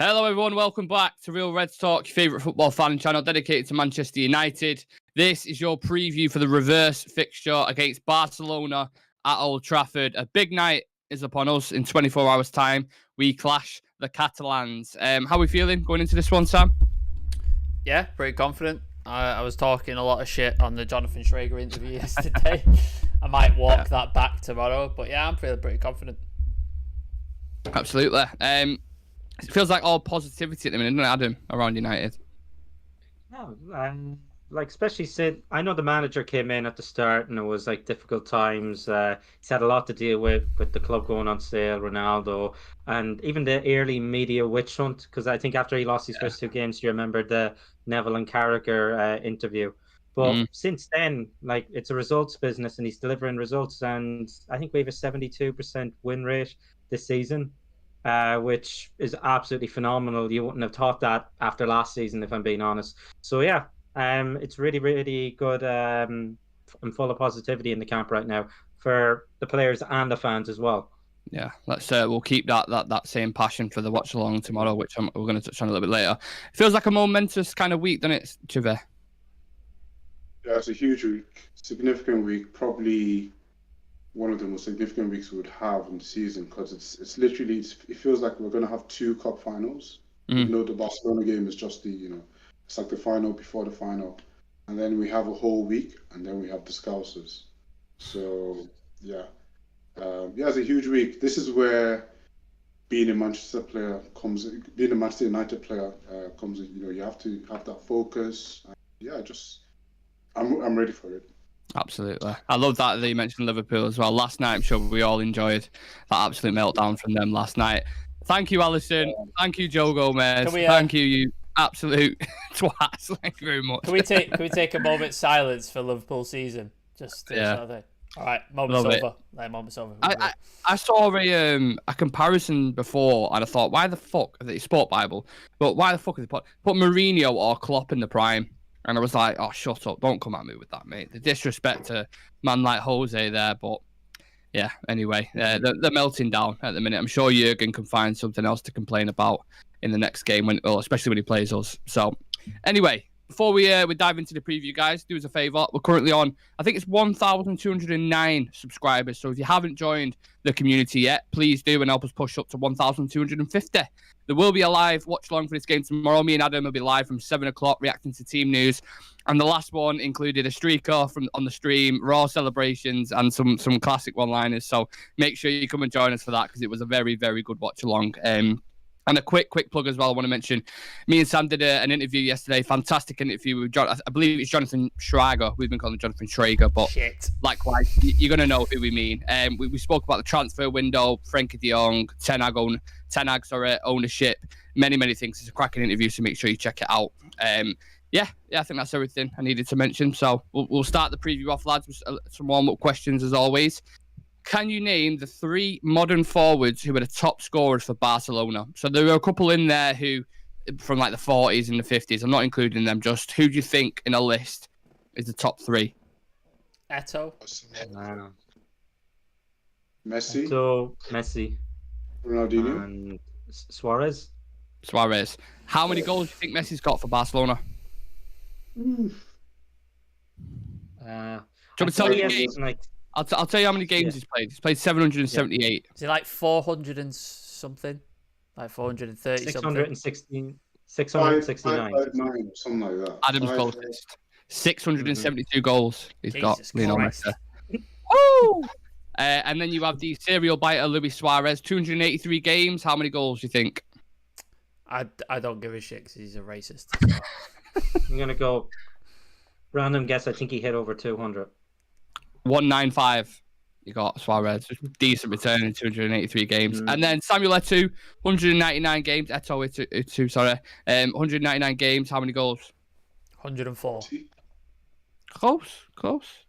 Hello everyone, welcome back to Real Reds Talk, your favourite football fan channel dedicated to Manchester United. This is your preview for the reverse fixture against Barcelona at Old Trafford. A big night is upon us in 24 hours' time. We clash the Catalans. How are we feeling going into this one, Sam? Yeah, pretty confident. I was talking a lot of shit on the Jonathan Schrager interview yesterday. I might walk that back tomorrow, but yeah, I'm feeling pretty confident. Absolutely. It feels like all positivity at the minute, doesn't it, Adam, around United? No, especially since I know the manager came in at the start and it was like difficult times. He's had a lot to deal with the club going on sale, Ronaldo, and even the early media witch hunt. Because I think after he lost his first two games, you remember the Neville and Carragher interview. But since then, like, it's a results business and he's delivering results. And I think we have a 72% win rate this season. Which is absolutely phenomenal. You wouldn't have thought that after last season, if I'm being honest. So yeah, it's really, really good and full of positivity in the camp right now for the players and the fans as well. Yeah, we'll keep that same passion for the watch along tomorrow, which we're going to touch on a little bit later. It feels like a momentous kind of week, doesn't it, Chive? Yeah, it's a huge week, significant week, probably one of the most significant weeks we would have in the season, because it's literally, it feels like we're going to have two cup finals. Even though the Barcelona game is just it's like the final before the final, and then we have a whole week, and then we have the Scousers. So yeah, it's a huge week. This is where being a Manchester United player comes. You have to have that focus. I'm ready for it. Absolutely. I love that you mentioned Liverpool as well. Last night, I'm sure we all enjoyed that absolute meltdown from them last night. Thank you, Alison. Thank you, Joe Gomez. Thank you, you absolute twats. Thank you very much. Can we take a moment's silence for Liverpool season? Just all right, moment's over. I saw a comparison before, and I thought, why the fuck? It's Sport Bible, but why the fuck is it put Mourinho or Klopp in the prime? And I was like, oh, shut up. Don't come at me with that, mate. The disrespect to man like Jose there. But, yeah, anyway, they're melting down at the minute. I'm sure Jurgen can find something else to complain about in the next game, especially when he plays us. So, anyway, before we dive into the preview, guys, do us a favour. We're currently on, I think it's 1,209 subscribers. So if you haven't joined the community yet, please do and help us push up to 1,250. There will be a live watch along for this game tomorrow. Me and Adam will be live from 7 o'clock reacting to team news. And the last one included a streaker on the stream, raw celebrations, and some classic one-liners. So make sure you come and join us for that, because it was a very, very good watch along. And a quick plug as well. I want to mention, me and Sam did an interview yesterday. Fantastic interview with I believe it's Jonathan Schrager. We've been calling him Jonathan Schrager, but likewise, you're going to know who we mean. We spoke about the transfer window, Frenkie de Jong, Ten Hag, ownership, many things. It's a cracking interview, so make sure you check it out. I think that's everything I needed to mention. So we'll start the preview off, lads, with some warm-up questions as always. Can you name the three modern forwards who were the top scorers for Barcelona? So there were a couple in there who, from like the 40s and the 50s. I'm not including them. Just who do you think in a list is the top three? Eto'o. Messi. Ronaldinho. And Suarez. How many goals do you think Messi's got for Barcelona? Do you want me to tell you I'll tell you how many games he's played. He's played 778. Is it like 400 and something? Like 430 616, 669. Something like that. Adam's goal assist. 672 goals he's got. Lionel Messi. Woo! And then you have the serial biter, Luis Suarez. 283 games. How many goals do you think? I don't give a shit because he's a racist. I'm going to go random guess. I think he hit over 200. 195. You got Suarez. Decent return in 283 games. And then Samuel Eto'o, 199 games. Eto'o, sorry. 199 games. How many goals? 104. Close.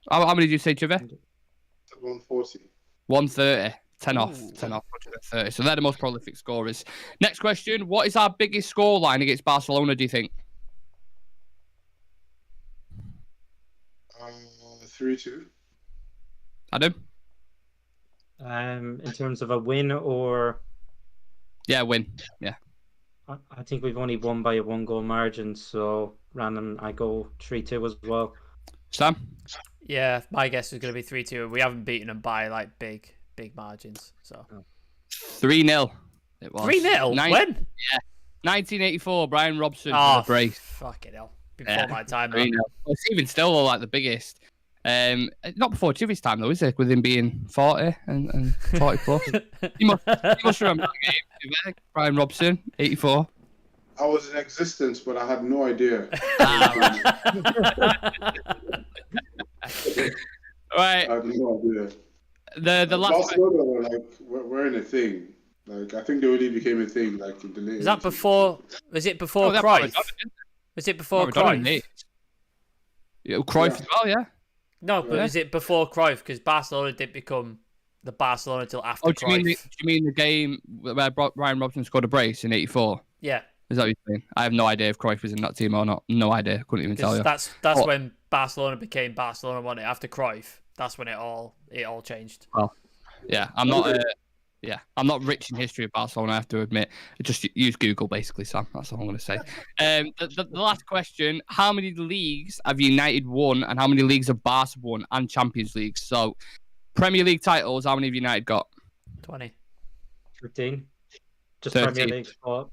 How many did you say, Chive? 140. 130. 10 off 130. So they're the most prolific scorers. Next question. What is our biggest scoreline against Barcelona, do you think? 3-2. Adam? In terms of a win or... Yeah, win. Yeah. I think we've only won by a 1-goal margin, so random. I go 3-2 as well. Sam? Yeah, my guess is going to be 3-2. We haven't beaten them by like big margins. So 3-0. It was 3-0. When? 1984. Brian Robson for Oh, the brace. fucking hell! Before my time. 3-0. Well, it's even still like the biggest. Not before Chivy's time though, is it? With him being 40 and 40 plus. you must remember that game. Brian Robson, 84. I was in existence, but I had no idea. Right. I had no idea. The last. Barcelona were like we're in a thing. Like I think they only became a thing like in the late. Is that before? Was it before Oh, Cruyff? Was it before Cruyff? Yeah, Cruyff as well, yeah. No, but was it before Cruyff? Because Barcelona didn't become the Barcelona until after Oh, Cruyff. do you mean the game where Brian Robson scored a brace in '84? Yeah. Is that what you're saying? I have no idea if Cruyff was in that team or not. No idea. Couldn't even tell you. That's when Barcelona became Barcelona, wasn't it? After Cruyff, that's when it all changed. Well, yeah, I'm not rich in history of Barcelona, I have to admit. Just use Google, basically, Sam. That's all I'm going to say. The last question, how many leagues have United won and how many leagues have Barca won and Champions League? So, Premier League titles, how many have United got? 20. 13. Just 13. Premier League sport.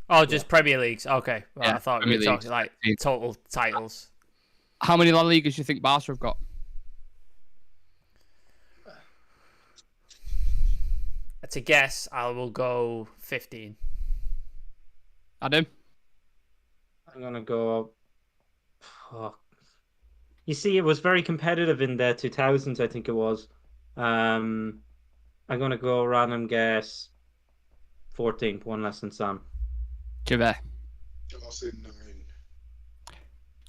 Oh, just Premier Leagues. Okay. Well, Yeah, I thought we Premier were talking like 13. total titles. How many La Ligas do you think Barca have got? To guess, I will go 15. Adam? I'm gonna go. You see, it was very competitive in the 2000s. I think it was. I'm gonna go random guess. 14, one less than Sam. Javert? I'll say 9.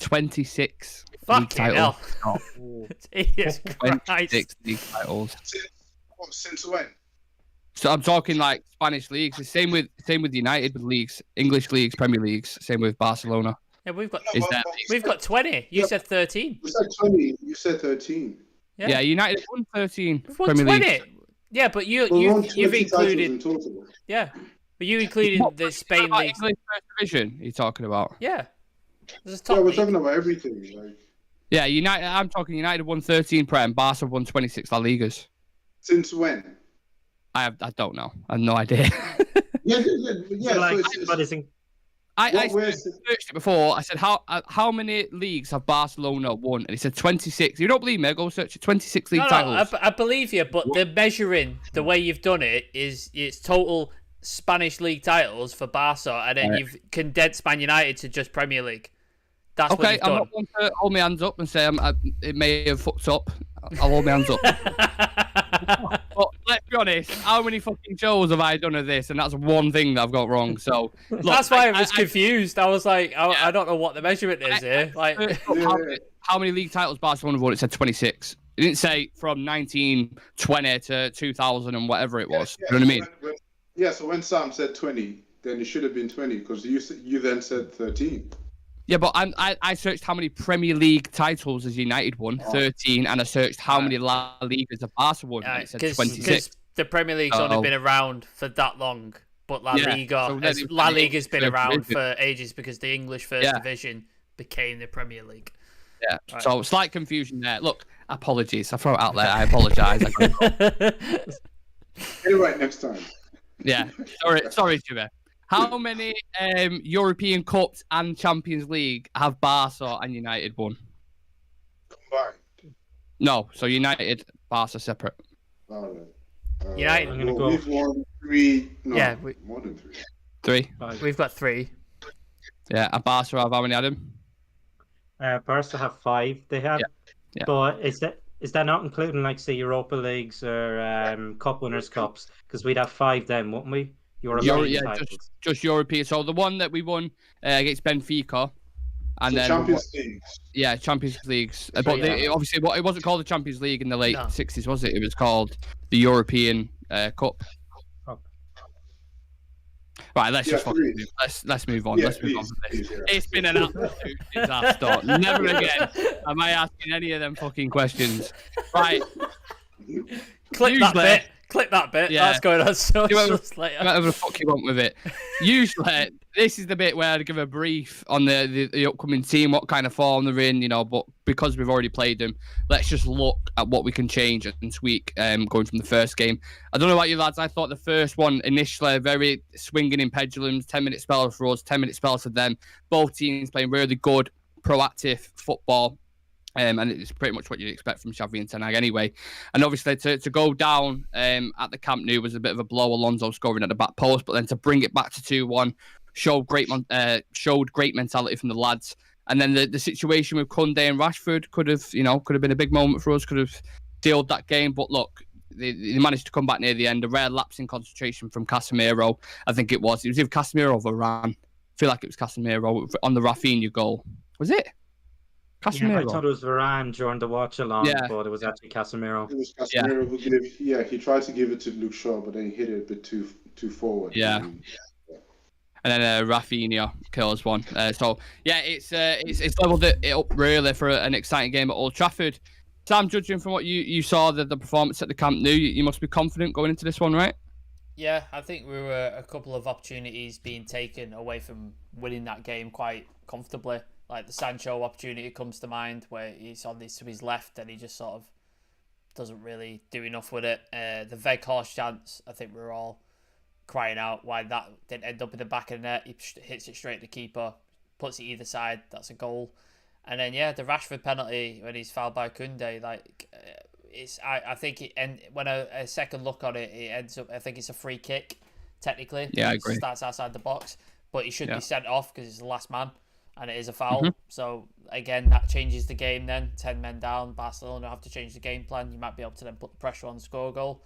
26 league Fucking titles. hell. Jesus Christ. 26 league titles. Since when? So I'm talking like Spanish leagues. The same with United with leagues, English leagues, Premier Leagues. Same with Barcelona. Yeah, we've got Is that we've got 20. You said 13. You said 20. You said 13. yeah? United won 13 We've won Premier 20. Leagues. Yeah, but We won you've 20 titles in included total. yeah, but you included the Spain About league. English First Division. You're talking about? Yeah. This is Yeah, top we're league. talking about everything. Like Yeah, United. I'm talking United won 13 Prem. Barca won 26 La Ligas. since when? I don't know. I have no idea. Yeah. So, like, so but isn't I where's searched it before. I said how many leagues have Barcelona won, and it said 26. You don't believe me? Go search it. 26 league No, titles. I believe you, but the measuring, the way you've done it is it's total Spanish league titles for Barca, and then you've condensed Man United to just Premier League. That's what Okay, you've I'm done. not going to hold my hands up and say it may have fucked up. I'll hold my hands up. But let's be honest, how many fucking shows have I done of this? And that's one thing that I've got wrong. So look, That's why I was confused. I was like, I don't know what the measurement is here. Like, how many league titles Barcelona won? It said 26. It didn't say from 1920 to 2000 and whatever it was. You know what I mean? Yeah, so when Sam said 20, then it should have been 20 because you then said 13. Yeah, but I searched how many Premier League titles has United won, 13, and I searched how many La Ligas have Barca won, and it said 26. Because the Premier League's only been around for that long, but La Liga's been around for ages because the English First Division became the Premier League. Yeah, Right. so slight confusion there. Look, apologies. I throw it out there. I apologise. Get it right next time. Yeah, sorry, Jimmy. How many European Cups and Champions League have Barca and United won? Combined. No, so United, Barca separate. All right. United. I'm gonna go. We've won 3. No, Yeah, more than 3. 3. We've got 3. Yeah, and Barca have how many, Adam? Barca have 5. They have, Yeah. but is that not including like say Europa Leagues or Cup Winners' Cups? Because we'd have 5 then, wouldn't we? European titles. Just European. So the one that we won against Benfica, and then Champions League. Yeah, Champions Leagues. But obviously, it wasn't called the Champions League in the late 60s, was it? It was called the European Cup. Right, let's just let's move on. Yeah, let's move on from this. please, It's been an absolute disaster. Never again am I asking any of them fucking questions. Right. Clip that bit. Clip that bit. Yeah. That's going on socials later. Whatever the fuck you want with it. Usually, this is the bit where I give a brief on the upcoming team, what kind of form they're in, but because we've already played them, let's just look at what we can change and tweak going from the first game. I don't know about you lads, I thought the first one initially very swinging in pendulums, 10-minute spells for us, 10-minute spells for them. Both teams playing really good, proactive football. And it's pretty much what you'd expect from Xavi and Ten Hag anyway. And obviously to go down at the Camp Nou was a bit of a blow, Alonso scoring at the back post, but then to bring it back to 2-1 showed great mentality from the lads. And then the situation with Koundé and Rashford could have been a big moment for us, could have sealed that game. But look, they managed to come back near the end. A rare lapse in concentration from Casemiro, I think it was. It was either Casemiro or Varane. I feel like it was Casemiro on the Rafinha goal. Was it? Casemiro. Yeah, I thought it was Varane during the watch along, but it was actually Casemiro. It was Casemiro who he tried to give it to Luke Shaw, but then he hit it a bit too forward. Yeah. And then Rafinha kills one. It's leveled it up really for an exciting game at Old Trafford. Sam, judging from what you saw the performance at the Camp Nou, you must be confident going into this one, right? Yeah, I think we were a couple of opportunities being taken away from winning that game quite comfortably. Like the Sancho opportunity comes to mind, where he's on to his left and he just sort of doesn't really do enough with it. The Weghorst chance, I think we were all crying out why that didn't end up in the back of the net. He hits it straight to the keeper, puts it either side. That's a goal. And then the Rashford penalty when he's fouled by Koundé, I think when a second look on it, it ends up. I think it's a free kick technically. Yeah, I agree. It starts outside the box, but he should be sent off because he's the last man. And it is a foul. Mm-hmm. So, again, that changes the game then. 10 men down. Barcelona have to change the game plan. You might be able to then put the pressure on the score goal.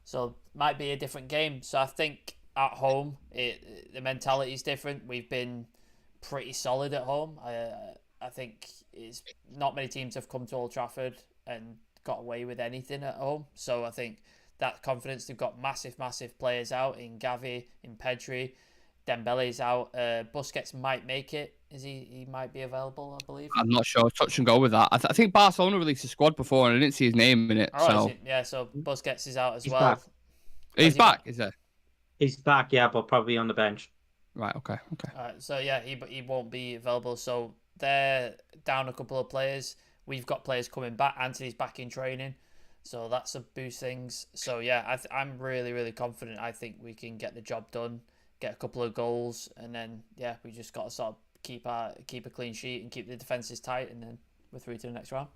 So, might be a different game. So, I think at home, the mentality is different. We've been pretty solid at home. I think it's not many teams have come to Old Trafford and got away with anything at home. So, I think that confidence, they've got massive, massive players out in Gavi, in Pedri. Dembele's out. Busquets might make it. He might be available, I believe. I'm not sure. Touch and go with that. I think Barcelona released a squad before and I didn't see his name in it. So Busquets is out as well. Back. He's back, is he? He's back, but probably on the bench. Right, okay. He won't be available. So they're down a couple of players. We've got players coming back. Anthony's back in training. So that's a boost things. So I'm really, really confident. I think we can get the job done, get a couple of goals, and then we just got to sort of keep a clean sheet and keep the defenses tight, and then we're through to the next round.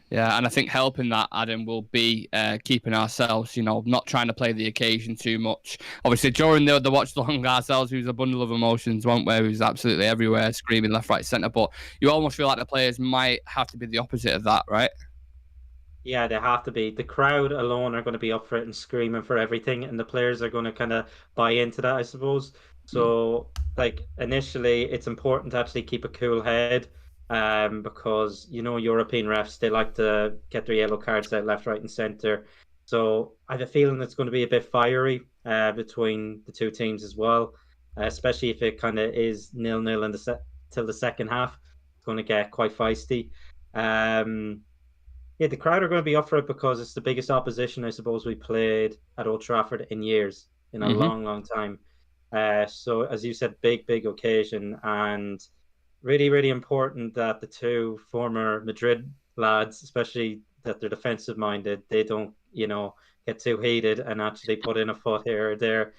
Yeah, and I think helping that, Adam, will be keeping ourselves, not trying to play the occasion too much. Obviously, during the watch along ourselves, we was a bundle of emotions, weren't we? We was absolutely everywhere, screaming left, right, centre. But you almost feel like the players might have to be the opposite of that, right? Yeah, they have to be. The crowd alone are going to be up for it and screaming for everything, and the players are going to kind of buy into that, I suppose. So, initially, it's important to actually keep a cool head, because European refs, they like to get their yellow cards out left, right, and centre. So I have a feeling it's going to be a bit fiery between the two teams as well, especially if it kind of is 0-0 till the second half. It's going to get quite feisty. The crowd are going to be up for it because it's the biggest opposition, I suppose, we played at Old Trafford in years, in a long, long time. So, as you said, big occasion, and really, really important that the two former Madrid lads, especially that they're defensive minded, they don't, get too heated and actually put in a foot here or there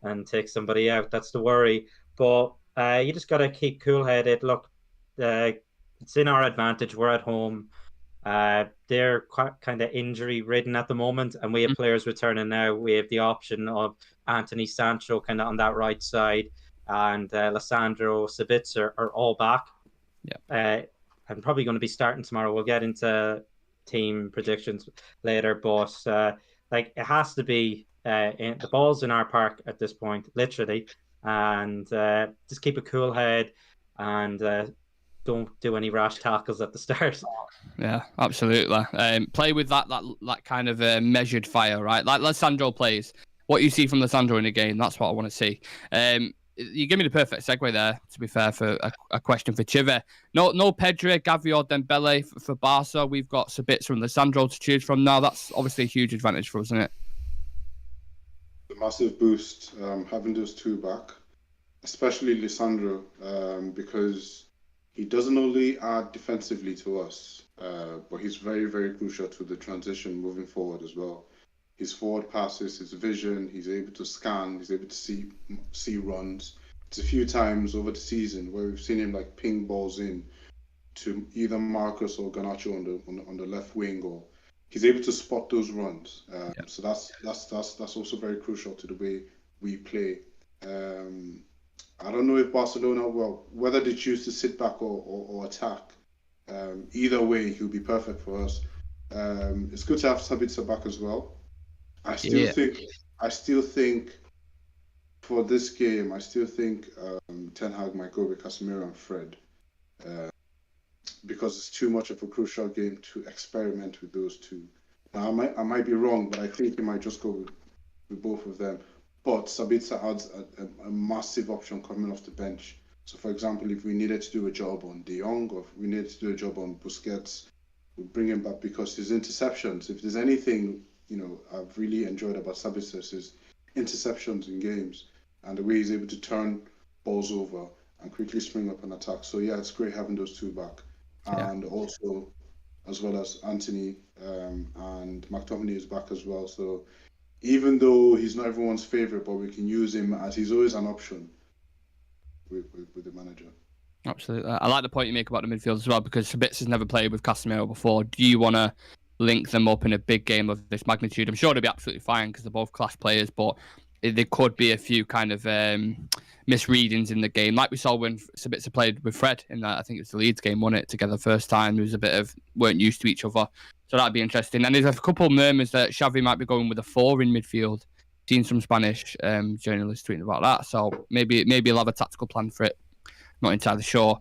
and take somebody out. That's the worry. But you just got to keep cool headed. Look, it's in our advantage. We're at home. They're quite kind of injury ridden at the moment, and we have players returning now. We have the option of Anthony, Sancho kind of on that right side, and Lissandro, Sabitzer are all back. I'm probably going to be starting tomorrow. We'll get into team predictions later, but it has to be the ball's in our park at this point, literally, and just keep a cool head and don't do any rash tackles at the start. Yeah, absolutely. Play with that kind of measured fire, right? Like Lissandro plays. What you see from Lissandro in a game, that's what I want to see. You give me the perfect segue there, to be fair, for a question for Chive. No Pedri, Gavi or Dembele for Barca. We've got Sabitzer and Lissandro to choose from now. That's obviously a huge advantage for us, isn't it? a massive boost having those two back, especially Lisandro, because he doesn't only add defensively to us, but he's very, very crucial to the transition moving forward as well. His forward passes, his vision, he's able to scan, he's able to see runs. It's a few times over the season where we've seen him like ping balls in to either Marcus or Garnacho on the left wing, or he's able to spot those runs. So that's also very crucial to the way we play. I don't know if Barcelona, whether they choose to sit back or attack. Either way, he'll be perfect for us. It's good to have Sabitzer back as well. I still think for this game, Ten Hag might go with Casemiro and Fred, because it's too much of a crucial game to experiment with those two. Now, I might be wrong, but I think he might just go with both of them. But Sabitzer adds a massive option coming off the bench. So, for example, if we needed to do a job on De Jong, or if we needed to do a job on Busquets, we'd bring him back, because his interceptions, if there's anything, I've really enjoyed about Sabitzer, is his interceptions in games and the way he's able to turn balls over and quickly spring up an attack. So, yeah, it's great having those two back. And also, as well as Anthony and McTominay is back as well. So, even though he's not everyone's favourite, but we can use him as he's always an option with the manager. Absolutely. I like the point you make about the midfield as well, because Sabitz has never played with Casemiro before. Do you want to link them up in a big game of this magnitude? I'm sure they'll be absolutely fine because they're both class players, but there could be a few kind of misreadings in the game, like we saw when Sabitzer played with Fred in that, I think it was the Leeds game, won it together first time. There was a bit of weren't used to each other. So that'd be interesting. And there's a couple of murmurs that Xavi might be going with a 4 in midfield. Seen some Spanish journalists tweeting about that. So maybe he'll have a tactical plan for it. Not entirely sure.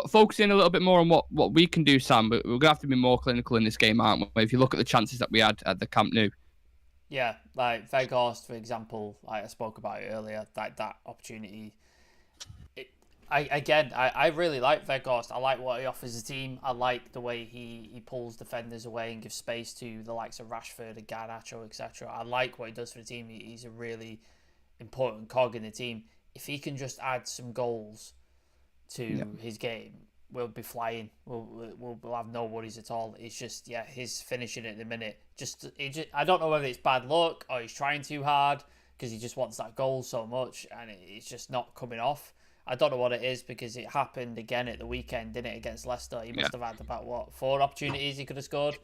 Focusing a little bit more on what we can do, Sam, but we're going to have to be more clinical in this game, aren't we? If you look at the chances that we had at the Camp Nou. Yeah, like Weghorst, for example, like I spoke about it earlier, that opportunity. I really like Weghorst. I like what he offers the team. I like the way he pulls defenders away and gives space to the likes of Rashford and Garnacho, etc. I like what he does for the team. He's a really important cog in the team. If he can just add some goals to his game, we'll be flying. We'll have no worries at all. It's just, his finishing at the minute. I don't know whether it's bad luck or he's trying too hard because he just wants that goal so much and it's just not coming off. I don't know what it is, because it happened again at the weekend, didn't it, against Leicester? He must have had about 4 opportunities he could have scored.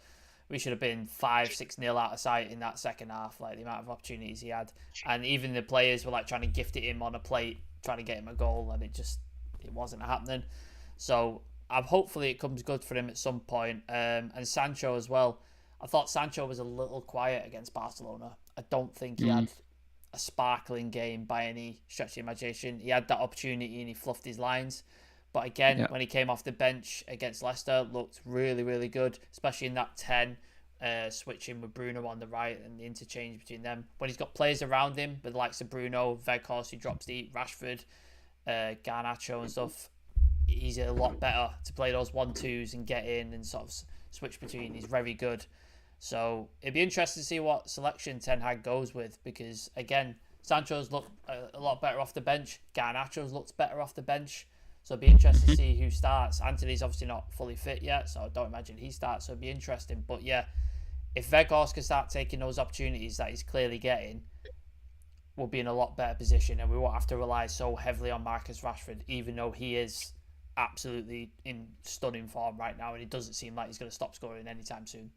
We should have been 5-6-0 out of sight in that second half, like the amount of opportunities he had. And even the players were like trying to gift it him on a plate, trying to get him a goal, and it wasn't happening. So hopefully it comes good for him at some point. And Sancho as well. I thought Sancho was a little quiet against Barcelona. I don't think he had a sparkling game by any stretch of the imagination. He had that opportunity and he fluffed his lines. But again, when he came off the bench against Leicester, looked really, really good, especially in that 10, switching with Bruno on the right and the interchange between them. When he's got players around him, with the likes of Bruno, Weghorst, who drops deep, Rashford, Garnacho and stuff, he's a lot better to play those 1-2s and get in and sort of switch between. He's very good. So it'd be interesting to see what selection Ten Hag goes with, because again, Sancho's looked a lot better off the bench. Garnacho's looked better off the bench. So it'd be interesting to see who starts. Anthony's obviously not fully fit yet, so I don't imagine he starts. So it'd be interesting. But yeah, if Weghorst can start taking those opportunities that he's clearly getting, we'll be in a lot better position, and we won't have to rely so heavily on Marcus Rashford, even though he is absolutely in stunning form right now, and it doesn't seem like he's going to stop scoring anytime soon.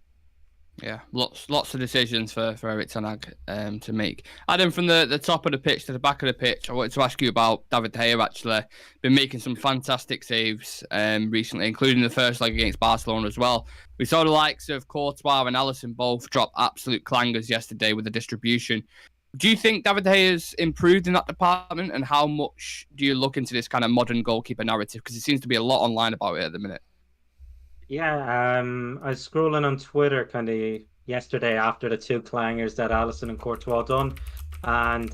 Yeah, lots of decisions for Erik ten Hag to make. Adam, from the top of the pitch to the back of the pitch, I wanted to ask you about David De Gea. Actually, been making some fantastic saves recently, including the first leg against Barcelona as well. We saw the likes of Courtois and Alisson both drop absolute clangers yesterday with the distribution. Do you think David De Gea has improved in that department, and how much do you look into this kind of modern goalkeeper narrative? Because it seems to be a lot online about it at the minute. Yeah, I was scrolling on Twitter kind of yesterday after the 2 clangers that Alisson and Courtois done, and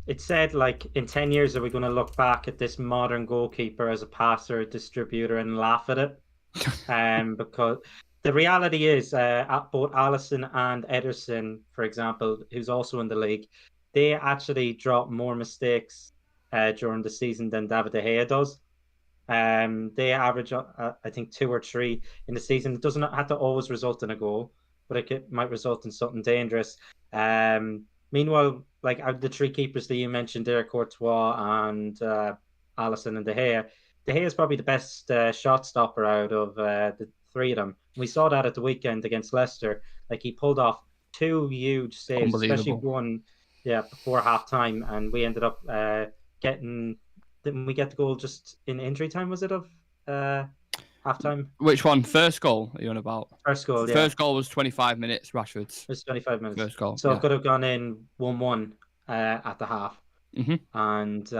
it said, like, in 10 years are we going to look back at this modern goalkeeper as a passer, distributor, and laugh at it? Because the reality is, both Allison and Ederson, for example, who's also in the league, they actually drop more mistakes during the season than David De Gea does. They average, I think, 2 or 3 in the season. It doesn't have to always result in a goal, but might result in something dangerous. Meanwhile, like the 3 keepers that you mentioned there, Courtois and Allison and De Gea is probably the best shot stopper out of the 3 of them. We saw that at the weekend against Leicester. Like he pulled off 2 huge saves, especially Unbelievable. one, before half time, and we ended up getting. Didn't we get the goal just in injury time? Was it of half time? Which one? First goal are you on about? First goal, yeah. First goal was 25 minutes, Rashford's. It was 25 minutes. First goal. So yeah. it could have gone in 1-1 at the half. And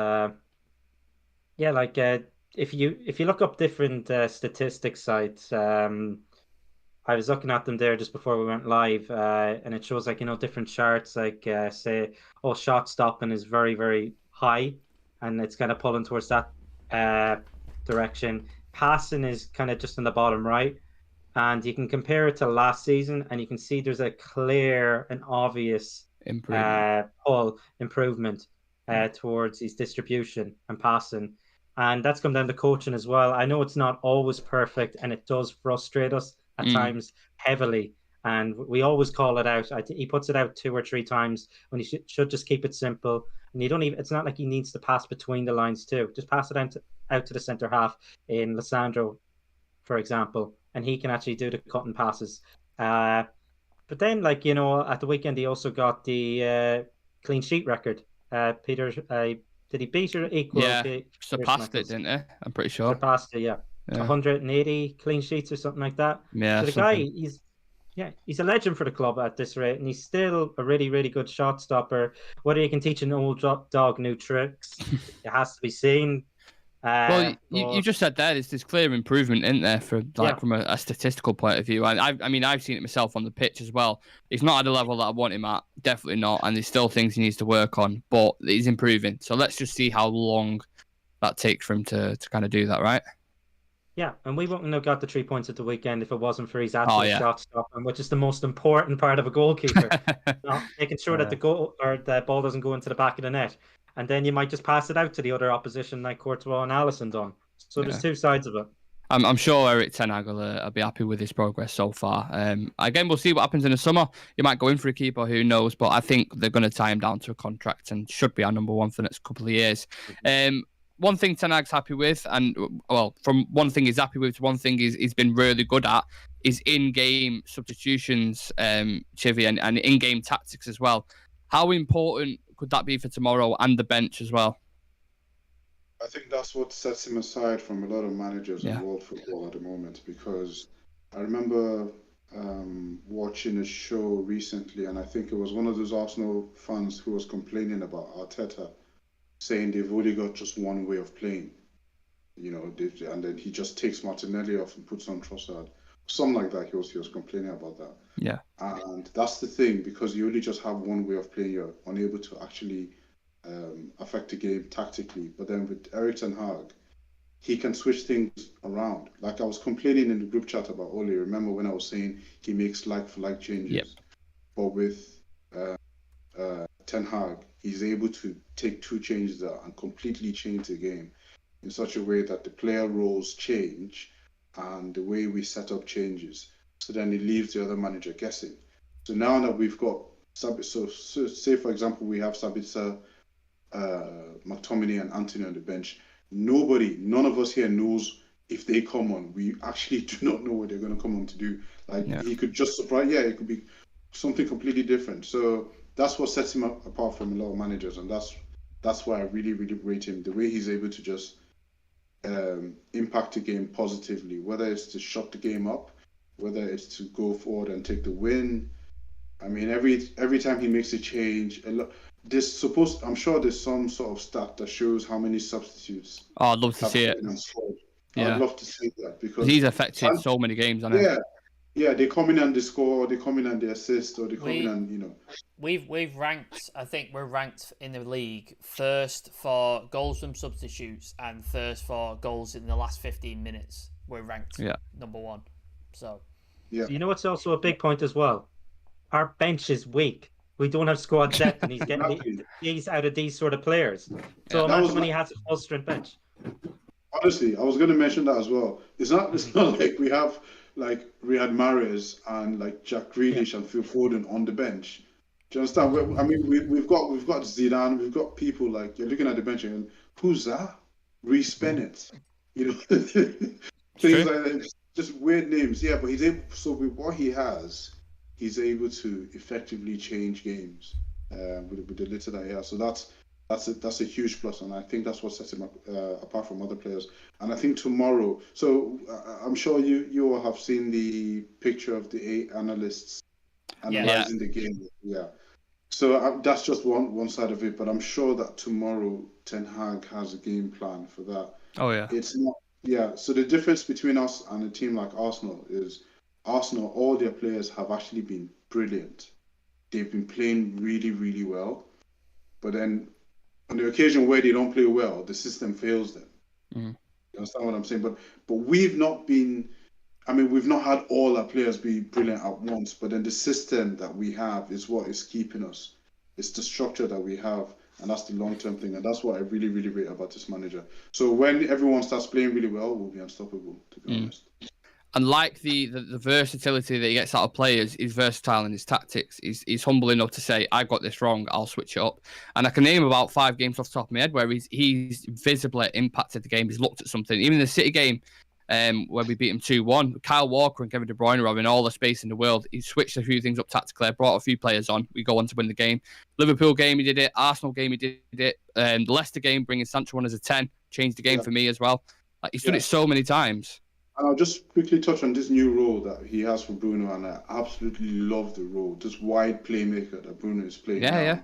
if you look up different statistics sites, I was looking at them there just before we went live, and it shows different charts, say, shot stopping is very, very high, and it's kind of pulling towards that direction. Passing is kind of just in the bottom right, and you can compare it to last season, and you can see there's a clear and obvious improvement towards his distribution and passing. And that's come down to coaching as well. I know it's not always perfect, and it does frustrate us at times heavily. And we always call it out. He puts it out 2 or 3 times when he should just keep it simple. And you don't even. It's not like he needs to pass between the lines too. Just pass it out to the centre half in Lissandro, for example, and he can actually do the cutting passes. But then, at the weekend, he also got the clean sheet record. Peter, did he beat or equal? Yeah, surpassed it, didn't he? I'm pretty sure. Surpassed it, yeah. 180 clean sheets or something like that. Yeah. So the guy, he's a legend for the club at this rate, and he's still a really, really good shot stopper. Whether you can teach an old dog new tricks, it has to be seen. Well, you just said there's clear improvement in there from a statistical point of view, and I've seen it myself on the pitch as well. He's not at the level that I want him at, definitely not, and there's still things he needs to work on, but he's improving. So let's just see how long that takes for him to kind of do that, right? Yeah, and we wouldn't have got the 3 points at the weekend if it wasn't for his absolute shot stopping, which is the most important part of a goalkeeper. Making sure that the goal or the ball doesn't go into the back of the net. And then you might just pass it out to the other opposition like Courtois and Alisson done. So there's 2 sides of it. I'm sure Eric Ten Hag will be happy with his progress so far. Again, we'll see what happens in the summer. He might go in for a keeper, who knows? But I think they're going to tie him down to a contract and should be our number 1 for the next couple of years. One thing Ten Hag's happy with, from one thing he's happy with to one thing he's been really good at, is in-game substitutions, Chivy, and in-game tactics as well. How important could that be for tomorrow and the bench as well? I think that's what sets him aside from a lot of managers in world football at the moment, because I remember watching a show recently, and I think it was one of those Arsenal fans who was complaining about Arteta, saying they've only got just one way of playing, and then he just takes Martinelli off and puts on Trossard. Something like that. He was complaining about that. Yeah. And that's the thing, because you only just have one way of playing, you're unable to actually affect the game tactically. But then with Eric Ten Hag, he can switch things around. Like I was complaining in the group chat about Ole. Remember when I was saying he makes like-for-like changes? Yep. But with Ten Hag, he's able to take 2 changes there and completely change the game in such a way that the player roles change and the way we set up changes. So then it leaves the other manager guessing. So now that we've got so say for example we have Sabitzer, McTominay and Anthony on the bench. None of us here knows if they come on. We actually do not know what they're going to come on to do. He could just surprise. Yeah, it could be something completely different. So that's what sets him apart from a lot of managers, and that's why I really, really rate him. The way he's able to just impact the game positively, whether it's to shut the game up, whether it's to go forward and take the win. I mean, every time he makes a change, I'm sure there's some sort of stat that shows how many substitutes. Oh, I'd love to see it. Yeah. I'd love to see that, because he's affected so many games, hasn't he? Yeah, they come in and they score, they come in and they assist, or they come in and, We've ranked, I think we're ranked in the league first for goals from substitutes and first for goals in the last 15 minutes. We're ranked number 1. So Yeah. You know what's also a big point as well? Our bench is weak. We don't have squad depth, and he's getting Exactly. these out of these sort of players. Yeah. So That was imagine when he has a full strength bench. honestly, I was going to mention that as well. It's not like we have like Riyad Mahrez and like Jack Yeah. Grealish and Phil Foden on the bench. Do you understand? I mean, we've got Zidane, we've got people like you're looking at the bench and who's that? Reece Bennett, you know, things like that, just weird names. Yeah, but he's able. So with what he has, he's able to effectively change games with the little that he has. So that's a huge plus, and I think that's what sets him up, apart from other players. And I think tomorrow, so I'm sure you all have seen the picture of the 8 analysts analyzing the game. Yeah. So that's just one side of it, but I'm sure that tomorrow Ten Hag has a game plan for that. Oh yeah. It's not. Yeah. So the difference between us and a team like Arsenal is Arsenal, all their players have actually been brilliant. They've been playing really, really well, but then on the occasion where they don't play well, the system fails them. Mm-hmm. You understand what I'm saying? But we've not been. I mean, we've not had all our players be brilliant at once, but then the system that we have is what is keeping us. It's the structure that we have, and that's the long-term thing, and that's what I really, really rate about this manager. So when everyone starts playing really well, we'll be unstoppable, to be honest. And like the versatility that he gets out of players, he's versatile in his tactics. He's humble enough to say, I got this wrong, I'll switch it up. And I can name about 5 games off the top of my head where he's visibly impacted the game. He's looked at something. Even the City game, where we beat him 2-1, Kyle Walker and Kevin De Bruyne were having all the space in the world. He switched a few things up tactically, brought a few players on. We go on to win the game. Liverpool game, he did it. Arsenal game, he did it. The Leicester game, bringing Sancho on as a 10, changed the game for me as well. Like, he's done it so many times. And I'll just quickly touch on this new role that he has for Bruno, and I absolutely love the role, this wide playmaker that Bruno is playing now.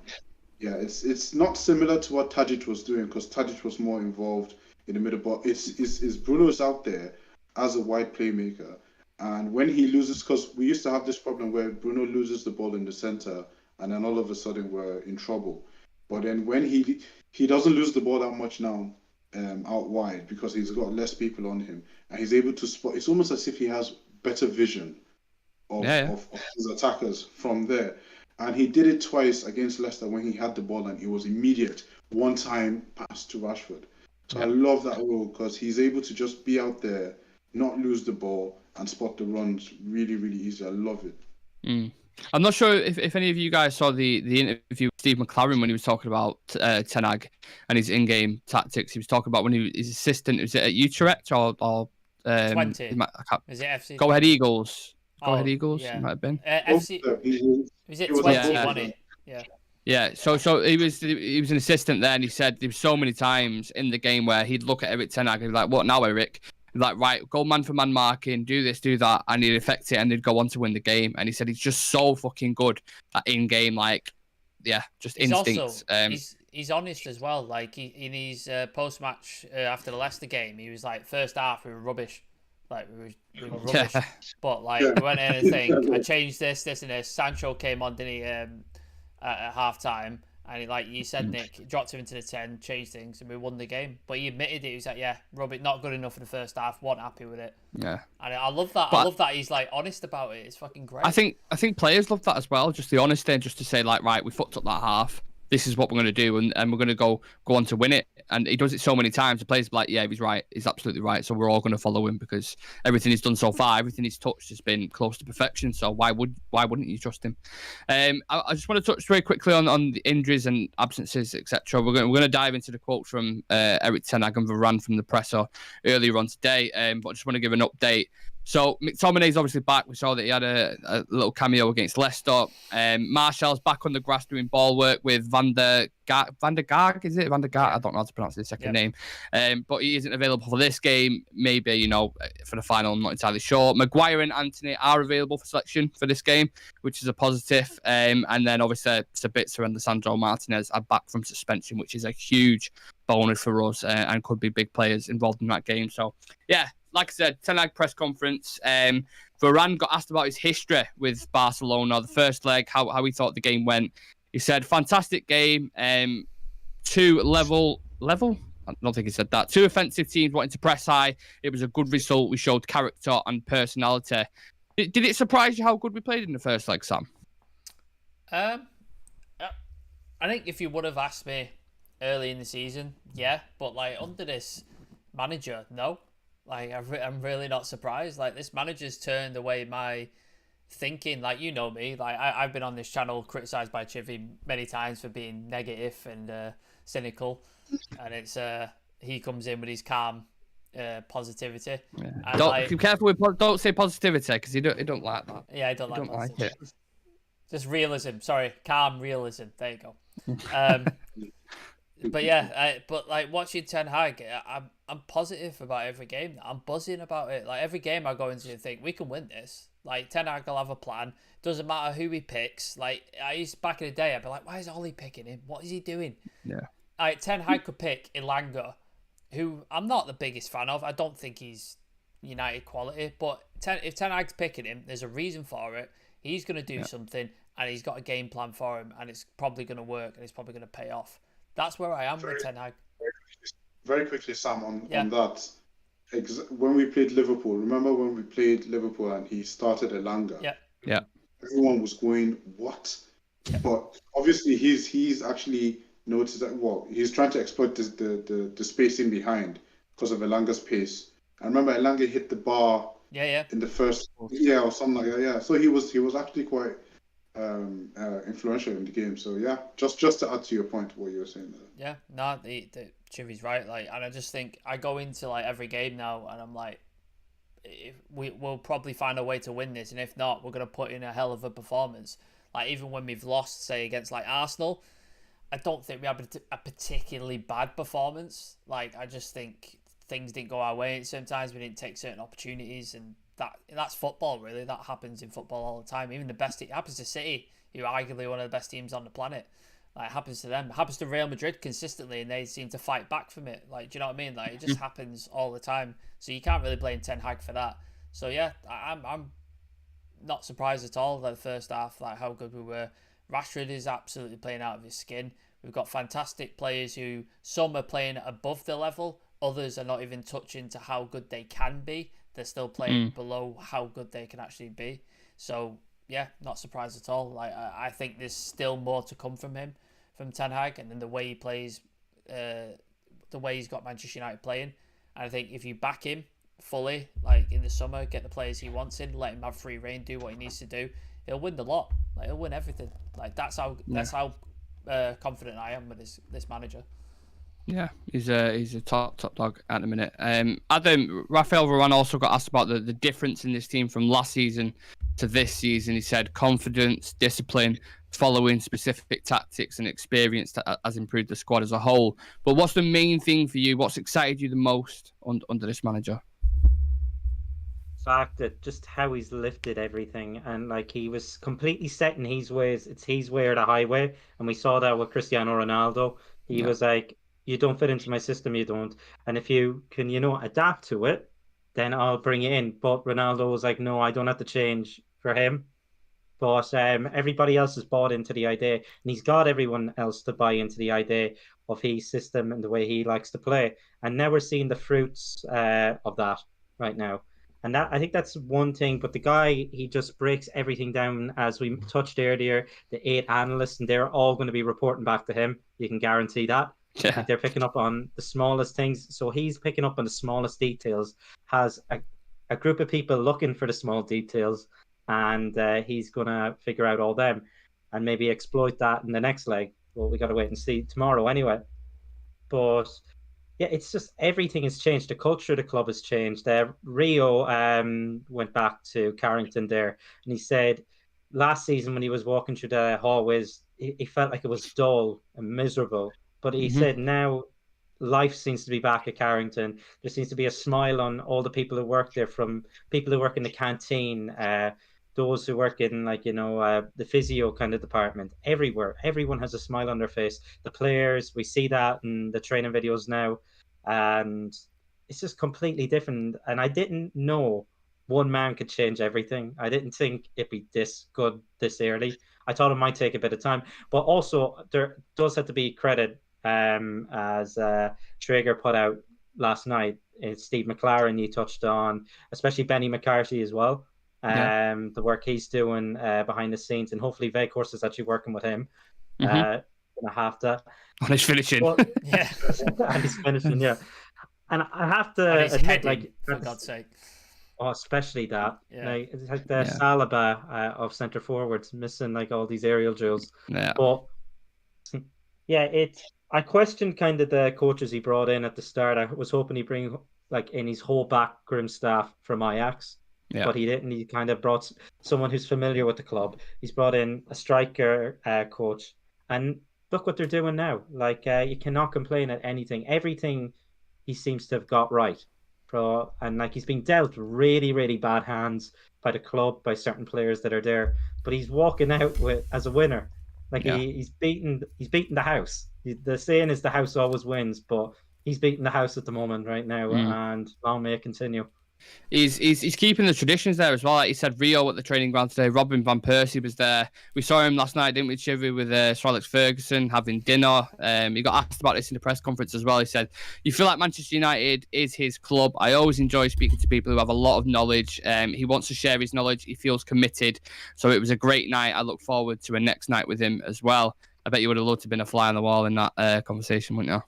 Yeah, it's not similar to what Tadic was doing, because Tadic was more involved in the middle, but it's Bruno's out there as a wide playmaker, and when he loses, because we used to have this problem where Bruno loses the ball in the center, and then all of a sudden we're in trouble. But then when he doesn't lose the ball that much now, out wide, because he's got less people on him, and he's able to spot. It's almost as if he has better vision of his attackers from there. And he did it twice against Leicester when he had the ball, and it was immediate one-time pass to Rashford. So I love that role, because he's able to just be out there, not lose the ball, and spot the runs really, really easy. I love it. I'm not sure if any of you guys saw the interview with Steve McLaren when he was talking about Ten Hag and his in-game tactics. He was talking about when his assistant, was it at Utrecht or 20? Is it FC? Go Ahead Eagles. Go Ahead Eagles. Yeah. It might have been. FC. Was it 20? Wasn't it? Yeah. Yeah, so he was an assistant there, and he said there were so many times in the game where he'd look at Eric Ten Hag and be like, "What now, Eric?" Like, right, go man for man marking, do this, do that, and he'd affect it, and they'd go on to win the game. And he said he's just so fucking good at in-game, like, just instincts. He's honest as well. Like, in his post-match after the Leicester game, he was like, first half, we were rubbish. Like, we were rubbish. Yeah. But, like, we went in and think, I changed this, and this. Sancho came on, didn't he, at half-time. And he, like you said, Nick, dropped him into the 10, changed things, and we won the game. But he admitted it. He was like, yeah, rubbish, not good enough for the first half, wasn't happy with it. Yeah. And I love that. I love that he's, like, honest about it. It's fucking great. I think players love that as well, just the honesty, and just to say, like, right, we fucked up that half. This is what we're going to do, and we're going to go on to win it. And he does it so many times. The players are like, yeah, he's right. He's absolutely right. So we're all going to follow him, because everything he's done so far, everything he's touched has been close to perfection. So why wouldn't you trust him? I just want to touch very quickly on the injuries and absences, etc. We're going to dive into the quote from Eric Ten Hag and Varane from the presser earlier on today. But I just want to give an update. So McTominay's obviously back. We saw that he had a little cameo against Leicester. Martial's back on the grass doing ball work with Van der Gaag, is it? Van der Gaag? I don't know how to pronounce his second name. But he isn't available for this game. Maybe, for the final, I'm not entirely sure. Maguire and Antony are available for selection for this game, which is a positive. And then obviously Sabitzer and Lisandro Martinez are back from suspension, which is a huge bonus for us and could be big players involved in that game. So, yeah. Like I said, Ten Hag press conference. Varane got asked about his history with Barcelona, the first leg, how he thought the game went. He said, fantastic game. 2 level. I don't think he said that. 2 offensive teams wanting to press high. It was a good result. We showed character and personality. Did it surprise you how good we played in the first leg, Sam? I think if you would have asked me early in the season, yeah, but like under this manager, no. Like I'm really not surprised. Like this manager's turned away my thinking. Like you know me, like I've been on this channel criticised by Chivy many times for being negative and cynical, and it's he comes in with his calm positivity. Yeah. And Don't be careful with don't say positivity because he don't like that. Yeah, I don't like it. Just realism. Sorry, calm realism. There you go. But yeah, but like watching Ten Hag, I'm positive about every game. I'm buzzing about it. Like every game I go into and think we can win this. Like Ten Hag will have a plan. Doesn't matter who he picks. Like I used back in the day, I'd be like, why is Ollie picking him? What is he doing? Yeah. Like Ten Hag could pick Elanga, who I'm not the biggest fan of. I don't think he's United quality, but if Ten Hag's picking him, there's a reason for it. He's going to do something, and he's got a game plan for him, and it's probably going to work, and it's probably going to pay off. That's where I am with Ten Hag. Very quickly, Sam, on that. When we played Liverpool, remember when we played Liverpool and he started Elanga? Yeah. Everyone was going, what? Yeah. But obviously he's actually noticed that, he's trying to exploit the spacing behind because of Elanga's pace. I remember Elanga hit the bar in the first or something like that. Yeah, so he was actually quite influential in the game. So yeah, just to add to your point, what you were saying there. Yeah, no, the Chivy's right. Like, and I just think I go into like every game now, and I'm like, if we'll probably find a way to win this, and if not, we're gonna put in a hell of a performance. Like even when we've lost, say against like Arsenal, I don't think we had a particularly bad performance. Like I just think things didn't go our way. Sometimes we didn't take certain opportunities, and that's football, really. That happens in football all the time. Even the best, it happens to City, who are arguably one of the best teams on the planet. Like, it happens to them. It happens to Real Madrid consistently, and they seem to fight back from it. Like, do you know what I mean? Like, it just happens all the time. So you can't really blame Ten Hag for that. So yeah, I'm not surprised at all that the first half, like how good we were. Rashford is absolutely playing out of his skin. We've got fantastic players who some are playing above the level, others are not even touching to how good they can be. They're still playing below how good they can actually be. So yeah, not surprised at all. Like I think there's still more to come from him, from Ten Hag, and then the way he plays, the way he's got Manchester United playing. And I think if you back him fully, like in the summer, get the players he wants in, let him have free reign, do what he needs to do, he'll win the lot. Like he'll win everything. Like that's how confident I am with this manager. Yeah, he's a top dog at the minute. Adam, Rafael Varane also got asked about the difference in this team from last season to this season. He said confidence, discipline, following specific tactics and experience that has improved the squad as a whole. But what's the main thing for you? What's excited you the most under this manager? Fact that just how he's lifted everything, and like he was completely set in his ways. It's his way or the highway, and we saw that with Cristiano Ronaldo. He was like, you don't fit into my system, you don't. And if you can, adapt to it, then I'll bring you in. But Ronaldo was like, no, I don't have to change for him. But everybody else has bought into the idea, and he's got everyone else to buy into the idea of his system and the way he likes to play. And now we're seeing the fruits of that right now. And that, I think that's one thing. But the guy, he just breaks everything down, as we touched earlier. The 8 analysts, and they're all going to be reporting back to him. You can guarantee that. Yeah. They're picking up on the smallest things. So he's picking up on the smallest details, has a group of people looking for the small details, and he's going to figure out all them and maybe exploit that in the next leg. Well, we got to wait and see tomorrow anyway. But yeah, it's just everything has changed. The culture of the club has changed. Rio went back to Carrington there, and he said last season when he was walking through the hallways, he felt like it was dull and miserable. But he said now life seems to be back at Carrington. There seems to be a smile on all the people who work there, from people who work in the canteen, those who work in the physio kind of department. Everywhere, everyone has a smile on their face. The players, we see that in the training videos now, and it's just completely different. And I didn't know one man could change everything. I didn't think it'd be this good this early. I thought it might take a bit of time, but also there does have to be credit, as Traeger put out last night. It's Steve McLaren you touched on, especially Benny McCarthy as well. the work he's doing behind the scenes, and hopefully Veghorst is actually working with him. Gonna have to on his finishing. But, Yeah. and he's finishing, yeah. And I have to And he's admit, heading, like, for God's sake. oh, especially that. Yeah. Like, it's like the Saliba of centre forwards, missing like all these aerial drills. Yeah. But yeah, I questioned kind of the coaches he brought in at the start. I was hoping he'd bring like in his whole backroom staff from Ajax. Yeah. But he didn't. He kind of brought someone who's familiar with the club. He's brought in a striker coach. And look what they're doing now. Like, you cannot complain at anything. Everything he seems to have got right. And like, he's been dealt really, really bad hands by the club, by certain players that are there. But he's walking out as a winner. Like, he's beaten the house. The saying is the house always wins, but he's beating the house at the moment right now, and long may it continue. He's keeping the traditions there as well. Like he said, Rio at the training ground today. Robin van Persie was there. We saw him last night, didn't we, Chivy, with Sir Alex Ferguson having dinner. He got asked about this in the press conference as well. He said, "You feel like Manchester United is his club. I always enjoy speaking to people who have a lot of knowledge. He wants to share his knowledge. He feels committed. So it was a great night. I look forward to a next night with him as well." I bet you would have loved to have been a fly on the wall in that conversation, wouldn't you?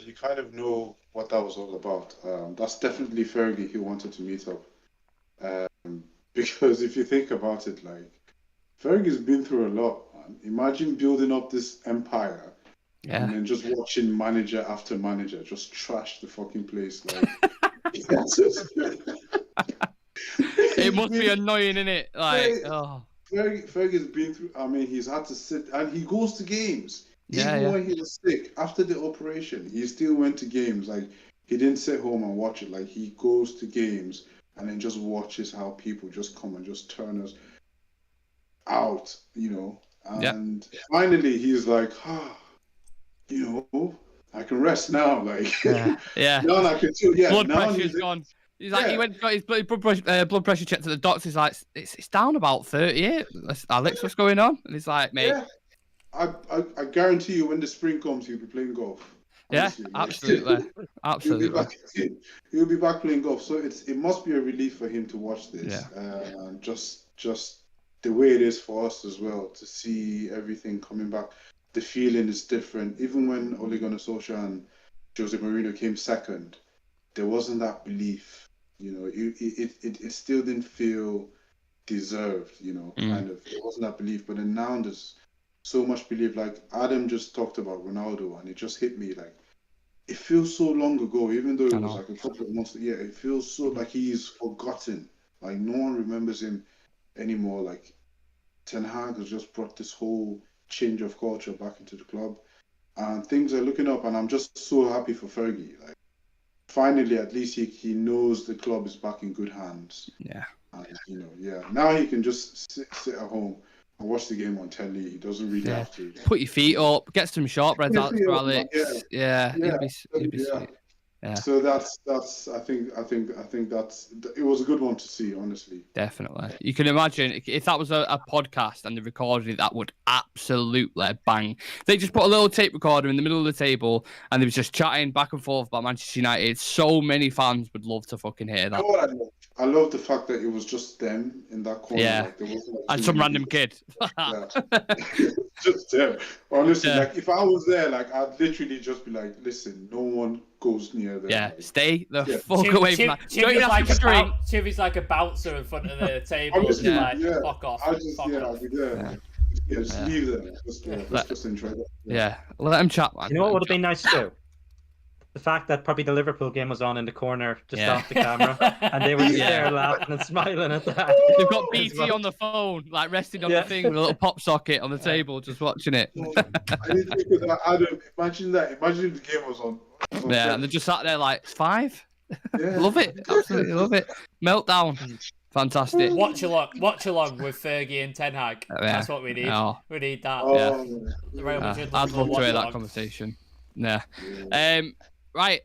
You kind of know what that was all about. That's definitely Fergie who wanted to meet up. Because if you think about it, like, Fergie's been through a lot, man. Imagine building up this empire and then just watching manager after manager just trash the fucking place. Like, it must be annoying, innit? Like, Fergie's been through. I mean, he's had to sit, and he goes to games. Even when he was sick, after the operation, he still went to games. Like, he didn't sit home and watch it. Like, he goes to games and then just watches how people just come and just turn us out, you know. And finally, he's like, you know, I can rest now. Like, now I can do. Yeah, blood pressure's gone. He's like, he got his blood pressure checked at the doctor. He's like, it's down about 38. Alex, what's going on? And he's like, mate. Yeah. I guarantee you, when the spring comes, he'll be playing golf. Honestly. Yeah, absolutely, absolutely. He'll be back playing golf. So it must be a relief for him to watch this. Yeah. Just the way it is for us as well, to see everything coming back. The feeling is different. Even when Ole Gunnar Solskjaer and Jose Mourinho came second, there wasn't that belief. You know, it still didn't feel deserved. You know, kind of. There wasn't that belief. But then now there's so much belief. Like Adam just talked about Ronaldo, and it just hit me. Like, it feels so long ago, even though it was like a couple of months. Yeah, it feels so like he's forgotten. Like, no one remembers him anymore. Like, Ten Hag has just brought this whole change of culture back into the club, and things are looking up. And I'm just so happy for Fergie. Like, finally, at least he knows the club is back in good hands. Yeah. And, you know, now he can just sit at home and watch the game on telly. He doesn't really have to. Put your feet up, get some shortbreads out for Alex. He'd be sweet. Yeah. So that's I think that's it was a good one to see, honestly. Definitely. You can imagine if that was a podcast and they recorded it, that would absolutely bang. They just put a little tape recorder in the middle of the table and they was just chatting back and forth about Manchester United. So many fans would love to fucking hear that. You know what I love the fact that it was just them in that corner. Yeah. Like, there wasn't, like, and some random kid. Just them. Honestly, like, if I was there, like, I'd literally just be like, listen, no one goes near there. Yeah, like, stay the fuck away from that. Chivy's like a bouncer in front of the table. Honestly, like, fuck off. I'll be there. Just leave them. Let's just enjoy that. Yeah, let them chat, man. You know what would have been nice too? The fact that probably the Liverpool game was on in the corner, just off the camera, and they were just there laughing and smiling at that. They've got BT on the phone, like resting on the thing with a little pop socket on the table, just watching it. I didn't think of that, Adam. Imagine that. Imagine if the game was on. Yeah, and they just sat there like, 5? Yeah. Love it. Absolutely love it. Meltdown. Fantastic. Watch along with Fergie and Ten Hag. That's what we need. Oh. We need that. I'd love to hear that conversation. Yeah. Right.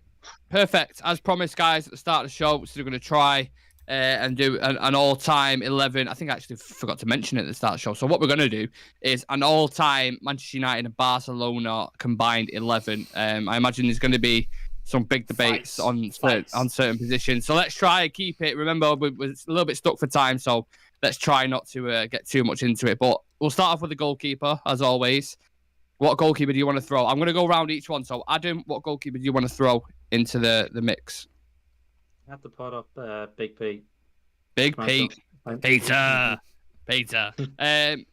Perfect. As promised, guys, at the start of the show, we're still going to try and do an all-time 11. I think I actually forgot to mention it at the start of the show. So what we're going to do is an all-time Manchester United and Barcelona combined 11. I imagine there's going to be some big debates Fights. on certain positions. So let's try and keep it. Remember, we're a little bit stuck for time, so let's try not to get too much into it. But we'll start off with the goalkeeper, as always. What goalkeeper do you want to throw? I'm going to go around each one. So, Adam, what goalkeeper do you want to throw into the mix? I have to put up Big Pete. Big Schmeichel. Pete. Peter.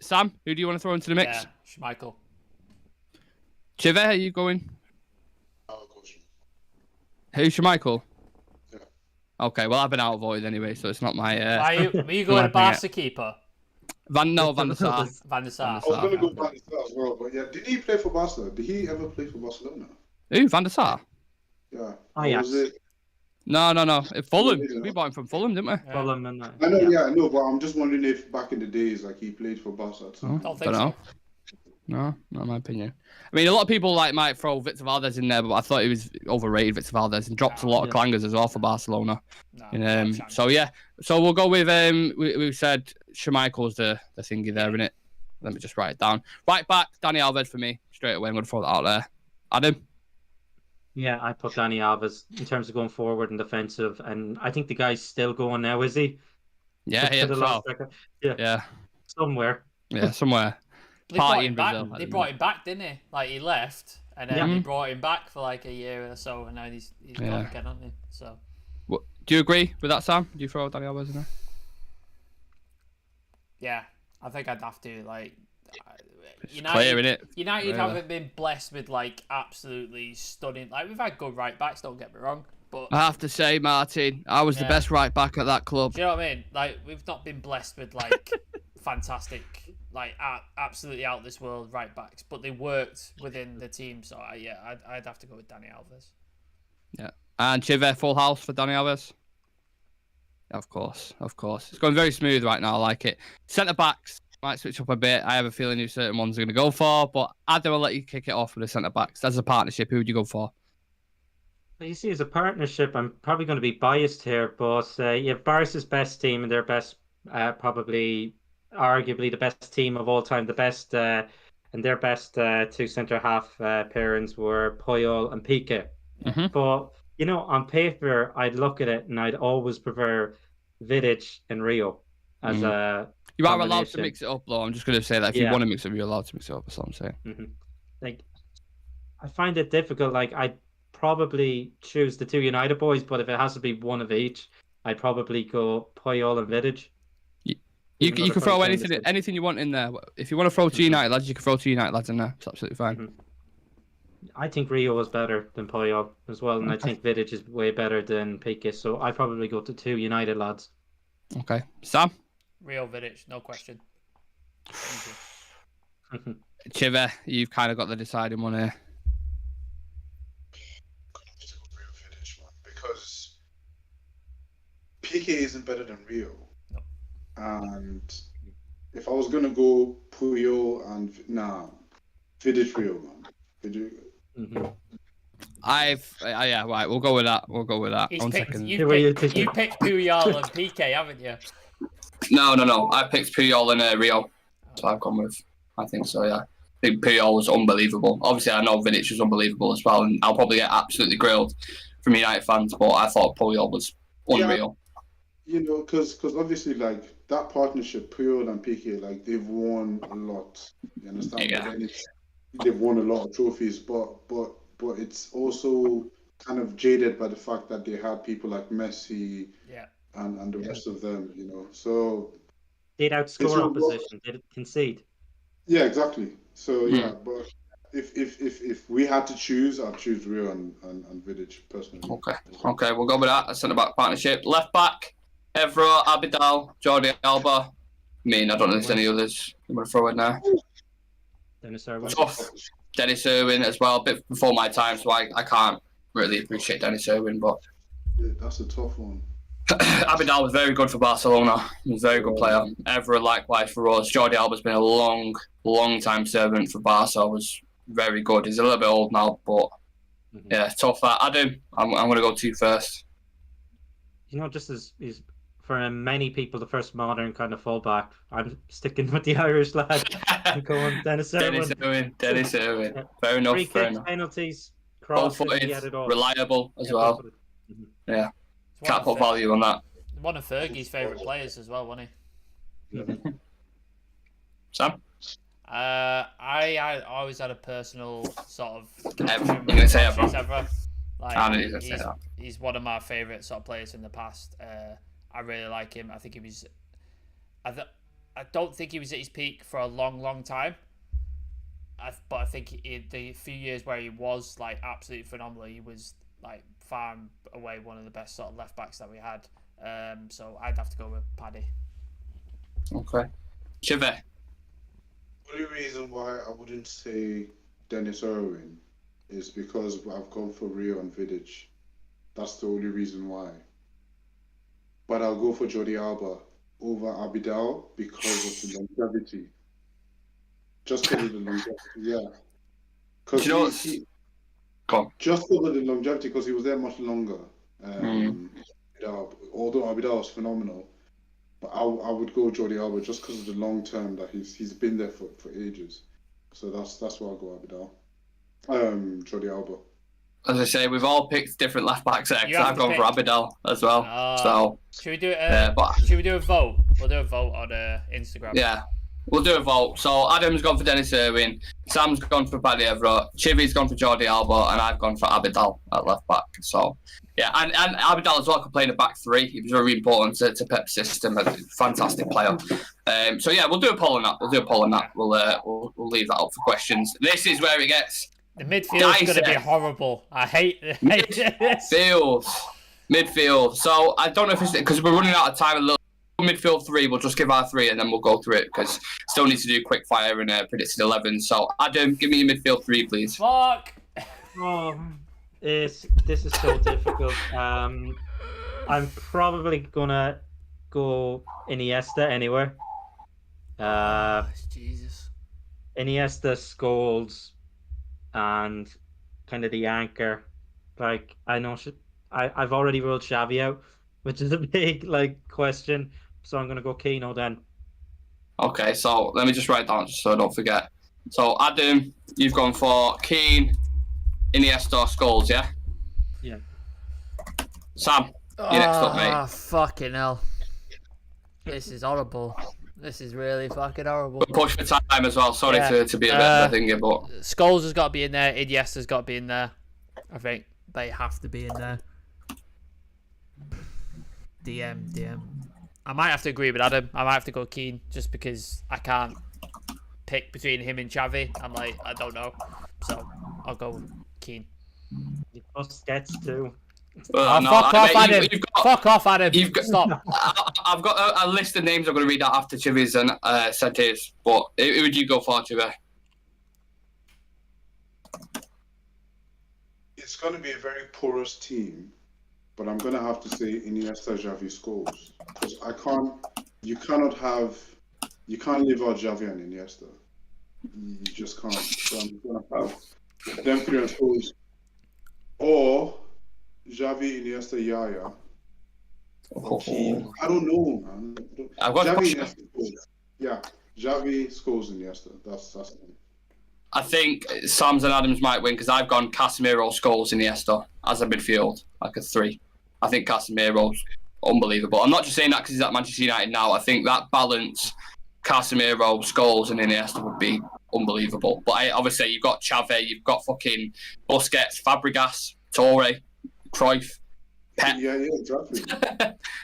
Sam, who do you want to throw into the mix? Yeah, Schmeichel. Chive, are you going? I'll go Schmeichel. Who's Schmeichel? Yeah. Okay, well, I've been outvoted anyway, so it's not my... Were you going to Barca keeper? Van der Sar. Van der Sar. I was going to go Van der Sar as well, but yeah, did he play for Barcelona? Did he ever play for Barcelona? Who, Van der Sar? Yeah. Ajax. Was it? No. Fulham. We bought him from Fulham, didn't we? Fulham and I know, I know, but I'm just wondering if back in the days, like, he played for Barca. Don't think so. No, not in my opinion. I mean, a lot of people might throw Victor Valdez in there, but I thought he was overrated, Victor Valdez, and dropped a lot of clangers as well for Barcelona. So we'll go with we said Schmeichel's the thingy there, innit? Let me just write it down. Right back, Dani Alves for me straight away. I'm gonna throw that out there. Adam. Yeah, I put Dani Alves in terms of going forward and defensive, and I think the guy's still going now, is he? Yeah, yeah, somewhere. Yeah, somewhere. They brought him back, didn't they? Like, he left, and then they brought him back for like a year or so, and now he's gone again, hasn't he? So, do you agree with that, Sam? Do you throw Dani Alves in there? Yeah, I think I'd have to. Like, United haven't been blessed with like absolutely stunning. Like, we've had good right backs. Don't get me wrong, but I have to say, Martin, I was the best right back at that club. Do you know what I mean? Like, we've not been blessed with like fantastic, like absolutely out this world right backs, but they worked within the team. So I'd have to go with Dani Alves. Yeah, and Chive, full house for Dani Alves. Of course. It's going very smooth right now. I like it. Centre backs might switch up a bit. I have a feeling who certain ones are going to go for, but Adam will let you kick it off with the centre backs. As a partnership, who would you go for? Well, you see, as a partnership, I'm probably going to be biased here, but Barca's best team and their best, probably arguably the best team of all time, the best, and their best two centre half pairings were Puyol and Piqué. Mm-hmm. But on paper, I'd look at it and I'd always prefer Vidic and Rio as a. You are allowed to mix it up, though. I'm just going to say that if you want to mix it up, you're allowed to mix it up. That's what I'm saying. Mm-hmm. Like, I find it difficult. Like, I'd probably choose the two United boys, but if it has to be one of each, I'd probably go Puyol and Vidic. You can throw anything you want in there. If you want to throw two United lads, you can throw two United lads in there. It's absolutely fine. Mm-hmm. I think Rio was better than Puyol as well, and I think Vidic is way better than Piqué. So I probably go to two United lads. Okay, Sam. Rio Vidic, no question. Chive, you've kind of got the deciding one here. Rio Vidic, man, because Piqué isn't better than Rio. No. And if I was gonna go Puyol and Vidic Rio, man. Vidic. Mm-hmm. Right. We'll go with that. You picked Puyol and Piqué, haven't you? No. I picked Puyol and Rio. So I've gone with. I think so. Yeah. I think Puyol was unbelievable. Obviously, I know Vidic was unbelievable as well, and I'll probably get absolutely grilled from United fans. But I thought Puyol was unreal. Yeah, because obviously, like, that partnership, Puyol and Piqué, like, they've won a lot. You understand? Yeah. They've won a lot of trophies, but it's also kind of jaded by the fact that they had people like Messi and the rest of them, So they'd outscore opposition, they'd concede. Yeah, exactly. So but if we had to choose, I'd choose Rio and Vidic personally. Okay, we'll go with that. A centre back partnership. Left back, Evra, Abidal, Jordi Alba. I don't know if there's any others you want to throw in there. Dennis Irwin. Tough. Dennis Irwin as well, a bit before my time, so I can't really appreciate Dennis Irwin, but that's a tough one. Abidal was very good for Barcelona. He was a very good player. Evra likewise for us. Jordi Alba's been a long time servant for Barca. Was very good. He's a little bit old now, but yeah, tough that. Adam, I'm going to go to you first. Just as he's for many people the first modern kind of fullback, I'm sticking with the Irish lad. I'm going Dennis Irwin. Dennis Irwin. Fair enough. Free kicks, penalties, crosses, he Full-footed, had it all. reliable as Yeah, well. full-footed. Mhm. Yeah, It's can't put value on that. one of Fergie's favourite players as well, wasn't he? Sam? I always had a personal sort of You're connection gonna say with everyone. Evra. Like, I knew you were gonna say that. he's one of my favourite sort of players in the past. I really like him. I think he was. I don't think he was at his peak for a long time. But I think the few years where he was like absolutely phenomenal, he was like far and away one of the best sort of left backs that we had. So I'd have to go with Paddy. Okay. Chive. The only reason why I wouldn't say Dennis Irwin is because I've gone for Rio and Vidic. That's the only reason why. But I'll go for Jordi Alba over Abidal because of the longevity. Just because of the longevity, yeah. Because Do you know Go on. just because of the longevity, because he was there much longer. Although Abidal was phenomenal, but I would go Jordi Alba just because of the long term that he's been there for ages. So that's why I'll go Abidal. Jordi Alba. As I say, we've all picked different left backs there. You 'Cause have I've to gone for Abidal as well. So Should we do it? but Should we do a vote? We'll do a vote on Instagram. yeah, we'll do a vote. So Adam's gone for Dennis Irwin, Sam's gone for Paddy Evra, Chivy's gone for Jordi Alba, and I've gone for Abidal at left back. So yeah, and Abidal as well could play in a back three. He was very important to Pep's system. A fantastic player. So yeah, we'll do a poll on that. We'll leave that up for questions. This is where it gets. The midfield's going to be horrible. I hate this. Midfield. So I don't know if it's because we're running out of time a little. Midfield three, we'll just give our three and then we'll go through it because still need to do quick fire and predicted 11. So Adam, give me your midfield three, please. Fuck. Oh, this is so difficult. I'm probably gonna go Iniesta anywhere. Jesus. Iniesta, Scholes, and kind of the anchor. Like I know, I've already ruled Xavi out, which is a big question. So I'm gonna go Keno then. Okay, so let me just write down just so I don't forget. So Adam, you've gone for Keane, Iniesta, Scholes, yeah? Yeah. Sam, you're next up, mate. Ah, fucking hell. This is horrible. This is really fucking horrible. We'll push for time as well. Sorry Yeah. to be a bit of a thingy, but Scholes has got to be in there. Iniesta's got to be in there. I think they have to be in there. DM. I might have to agree with Adam. I might have to go Keane just because I can't pick between him and Xavi. I'm like, I don't know. So I'll go Keane. Busquets too. no, fuck off, mate, Adam. Fuck off, Adam. Stop. I've got a list of names I'm going to read out after Chivy's and said his. But who would you go for, Chivy? It's going to be a very porous team, but I'm going to have to say Iniesta, Xavi, Scholes. Because you can't leave out Xavi and Iniesta. You just can't. So I'm going to have them three on Scholes. Or Xavi, Iniesta, Yaya. Or Keane. I don't know, man. I've got Xavi, Iniesta, Scholes. Yeah, Xavi, Scholes, Iniesta. That's it. I think Sam's and Adams might win because I've gone Casemiro, Scholes, Iniesta as a midfield, like a three. I think Casemiro's unbelievable. I'm not just saying that because he's at Manchester United now. I think that balance, Casemiro, Scholes, and Iniesta would be unbelievable. But obviously, you've got Xavi, you've got fucking Busquets, Fabregas, Torre, Cruyff, Pep. Yeah, exactly.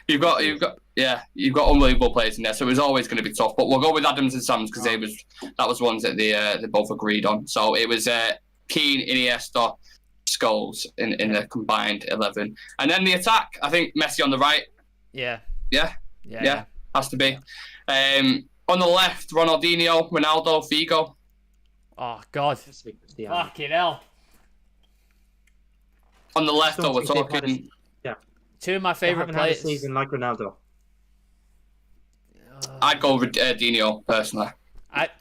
you've got unbelievable players in there, so it was always going to be tough. But we'll go with Adams and Sam's because that was ones that they both agreed on. So it was Keane, Iniesta, Scholes in the combined 11, and then the attack. I think Messi on the right. Yeah, has to be. On the left, Ronaldinho, Ronaldo, Figo. Oh God, fucking hell. On the left, we're talking. Two of my favourite players. Season like Ronaldo. I'd go with Dino personally.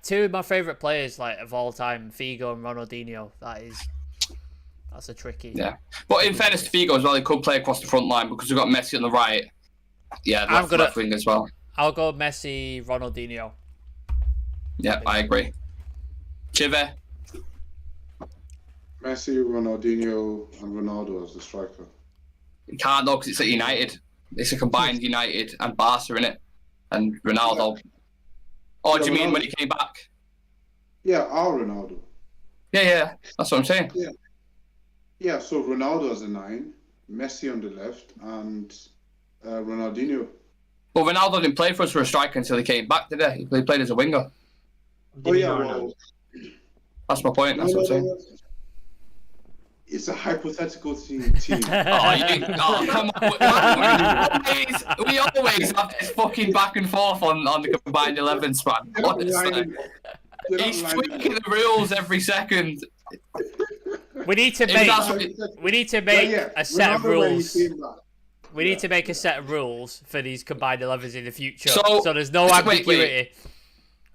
Two of my favourite players of all time, Figo and Ronaldinho. That's a tricky. Yeah, but in fairness to Figo as well, he could play across the front line because we've got Messi on the right. Yeah, left wing as well. I'll go Messi, Ronaldinho. Yeah, I agree. Chive. Messi, Ronaldinho, and Ronaldo as the striker. You can't though, because it's at United. It's a combined United and Barca in it, and Ronaldo. Or do you mean when he came back? Yeah, our Ronaldo. Yeah, that's what I'm saying. Yeah. So Ronaldo as a 9, Messi on the left, and Ronaldinho. Well, Ronaldo didn't play for us for a striker until he came back, did he? He played as a winger. That's my point. That's what I'm saying. It's a hypothetical team. Come on. We always have this fucking back and forth on the combined 11s, man. Honestly. He's tweaking the rules every second. We need to make a set of rules. We need to make a set of rules for these combined 11s in the future, so there's no ambiguity.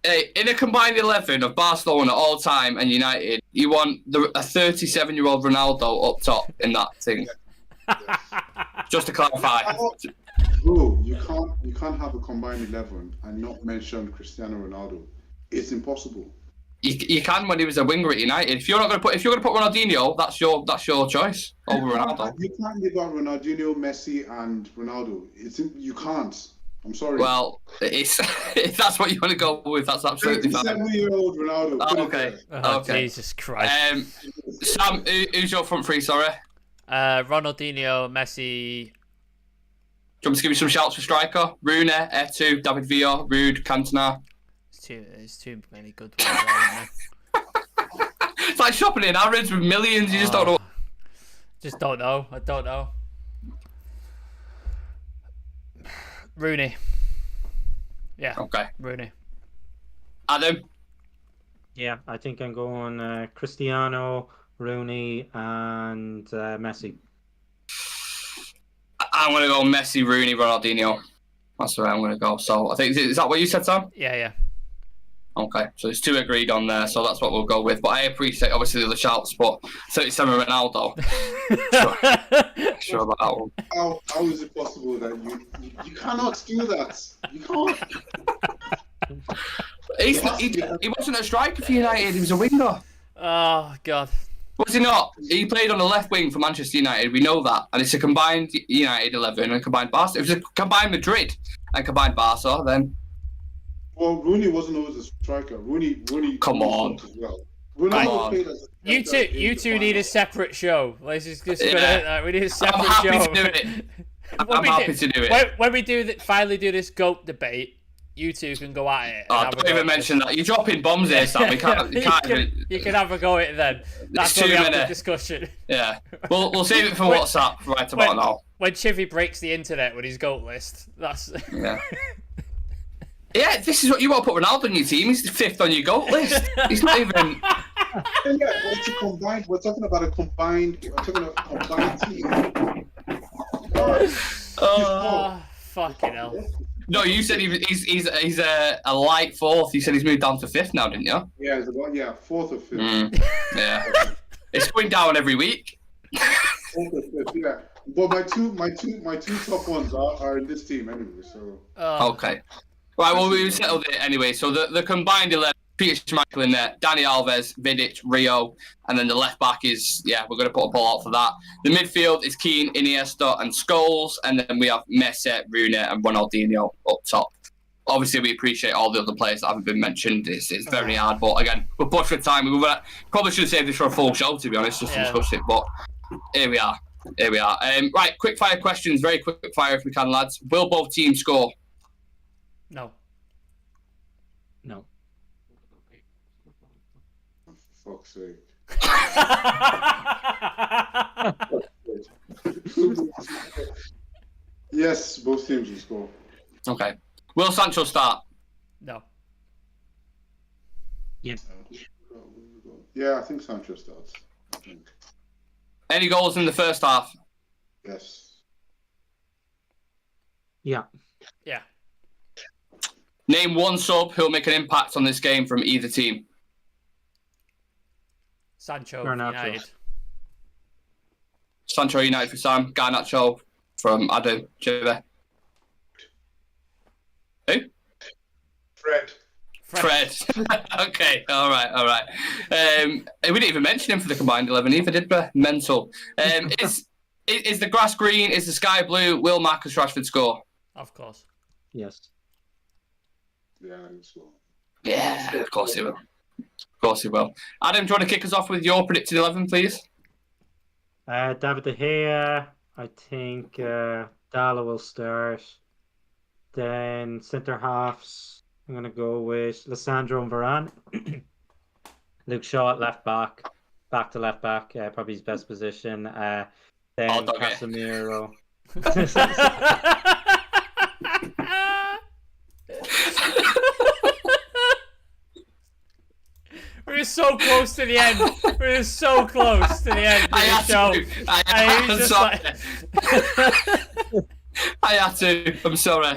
In a combined 11 of Barcelona all time and United, you want a 37-year-old Ronaldo up top in that thing. Just to clarify. Bro, you can't have a combined 11 and not mention Cristiano Ronaldo. It's impossible. You can when he was a winger at United. If you're going to put Ronaldinho, that's your choice over Ronaldo. You can't leave out Ronaldinho, Messi, and Ronaldo. You can't. I'm sorry. Well, if that's what you want to go with, that's absolutely fine. 37-year-old Ronaldo. Oh, okay. Okay. Jesus Christ. Sam, who's your front three? Sorry. Ronaldinho, Messi. Do you want me to give you some shouts for striker? Rooney, Eto'o, David Villa, Rude, Cantona. There's too many good ones, aren't there? It's like shopping in Harrods with millions. You just don't know. Just don't know. I don't know. Rooney. Yeah. Okay. Rooney. Adam. Yeah, I think I'm going Cristiano, Rooney, and Messi. I'm going to go Messi, Rooney, Ronaldinho. That's where I'm going to go. So I think, is that what you said, Sam? Yeah. Okay, so there's 2 agreed on there, so that's what we'll go with. But I appreciate, obviously, the other shouts, but 37 Ronaldo. sure about that one. How is it possible that you cannot do that? You can't. He wasn't a striker for United, he was a winger. Oh, God. Was he not? He played on the left wing for Manchester United, we know that. And it's a combined United 11 and combined Barca. If it's a combined Madrid and combined Barca, then... Well, Rooney wasn't always a striker. Rooney. Come on. As well. You two need a separate show. Let's just go that. We need a separate show. I'm happy to do it. I'm happy to do it. When we finally do this GOAT debate, you two can go at it. Don't even mention that. You're dropping bombs here, Sam. You can have a go at it then. That's when we have the discussion. Yeah. We'll save it for WhatsApp right about now. When Chivy breaks the internet with his GOAT list, that's... Yeah. Yeah, this is what you want to put Ronaldo on your team. He's the 5th on your GOAT list. He's not even... We're talking about a combined team. Fucking hell. No, you said he's a light 4th. You said he's moved down to 5th now, didn't you? Yeah, 4th or 5th. Yeah. It's going down every week. 4th or 5th, yeah. But my two top ones are in this team anyway, so... Okay. Right, well, we've settled it anyway. So the combined 11, Peter Schmeichel in there, Dani Alves, Vidic, Rio, and then the left back is, we're going to put a ball out for that. The midfield is Keane, Iniesta, and Scholes, and then we have Messi, Rooney, and Ronaldinho up top. Obviously, we appreciate all the other players that haven't been mentioned. It's very hard, but again, we're pushed for time. We probably should have saved this for a full show, to be honest, just to discuss it, but here we are. Right, quick fire questions, very quick fire if we can, lads. Will both teams score? No. For fuck's sake. Yes, both teams will score. Okay. Will Sancho start? No. Yes. Yeah, I think Sancho starts. Any goals in the first half? Yes. Yeah. Name one sub who'll make an impact on this game from either team. Sancho, Garnacho. United. Sancho United for Sam. Garnacho from Adam. Chivy. Who? Fred. Okay, all right. We didn't even mention him for the combined 11 either, did we? Mental. Is the grass green? Is the sky blue? Will Marcus Rashford score? Of course. Yes. Yeah, as well. Yeah, of course he will. Of course he will. Adam, do you want to kick us off with your predicted 11, please? David De Gea. I think Dala will start. Then centre halves. I'm gonna go with Lissandro and Varane. Luke Shaw at left back to left back. Probably his best position. Then Casemiro. We're so close to the end. We're so close to the end of the show. I had to. I'm sorry.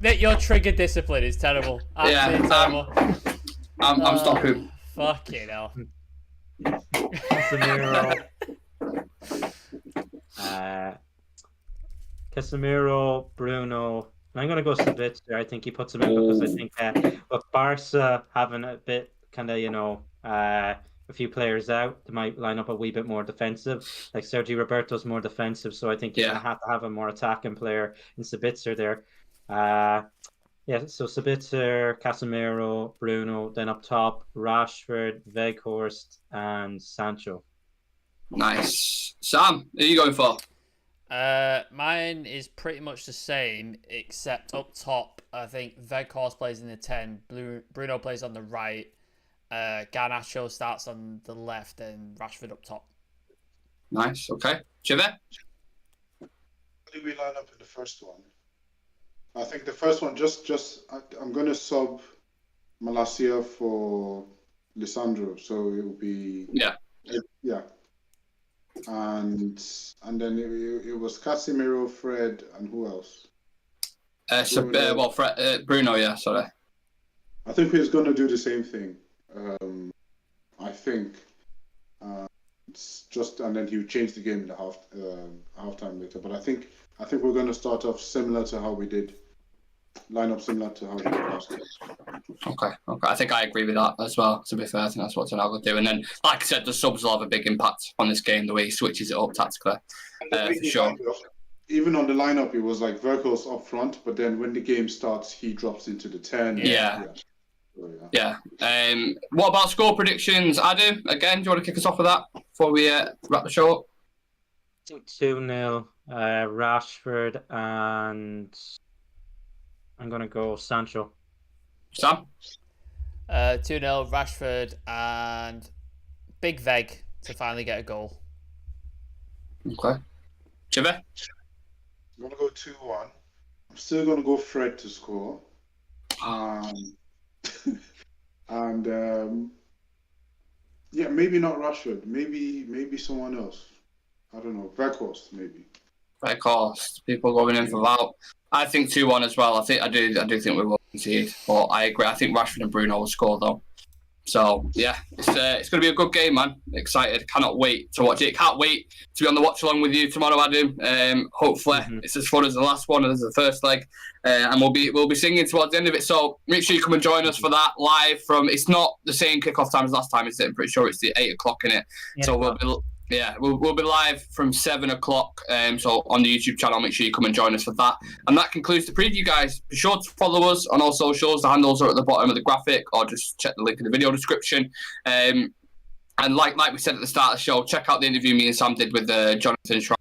Nick, your trigger discipline is terrible. Absolutely terrible. I'm stopping. Fucking hell. Casemiro, Bruno. I'm going to go Sabitzer. I think he puts him in because I think with Barca having a bit a few players out, they might line up a wee bit more defensive. Like Sergi Roberto's more defensive, so I think you're going to have a more attacking player in Sabitzer there. So Sabitzer, Casemiro, Bruno, then up top, Rashford, Weghorst, and Sancho. Nice. Sam, who are you going for? Mine is pretty much the same, except up top, I think Weghorst plays in the 10, Bruno plays on the right, Garnacho starts on the left, and Rashford up top. Nice, okay. Chive? How do we line up in the first one? I think the first one, I'm going to sub Malacia for Lisandro, so it will be... Yeah. And then it was Casemiro, Fred, and who else? Bruno, yeah, sorry. I think he's going to do the same thing. I think. And then he would change the game in the halftime later. But I think we're going to start off similar to how we did. Line up similar to how we did last year. Okay. I think I agree with that as well, to be fair. I think that's what Ten Hag will do. And then, like I said, the subs will have a big impact on this game, the way he switches it up tactically. For sure. Even on the lineup, it was like Weghorst up front, but then when the game starts, he drops into the 10. Yeah. What about score predictions? Adu, again, do you want to kick us off with that before we wrap the show up? 2-0, Rashford, and I'm going to go Sancho. Sam? 2-0, Rashford, and Big Veg to finally get a goal. Okay. Chive? I'm going to go 2-1. I'm still going to go Fred to score. Maybe not Rashford. Maybe someone else. I don't know. Weghorst, maybe. Weghorst. People going in for that. I think 2-1 as well. I do think we will concede. But I agree. I think Rashford and Bruno will score though. So yeah, it's going to be a good game, man. Excited. Cannot wait to watch it. Can't wait to be on the watch along with you tomorrow, Adam. Hopefully it's as fun as the last one, as the first leg, and we'll be singing towards the end of it. So make sure you come and join us for that live from. It's not the same kickoff time as last time, is it? I'm pretty sure it's the 8 o'clock in it. Yeah, so we'll be live from 7 o'clock. So on the YouTube channel, make sure you come and join us for that. And that concludes the preview, guys. Be sure to follow us on all socials. The handles are at the bottom of the graphic, or just check the link in the video description. And like we said at the start of the show, check out the interview me and Sam did with Jonathan Schreiber.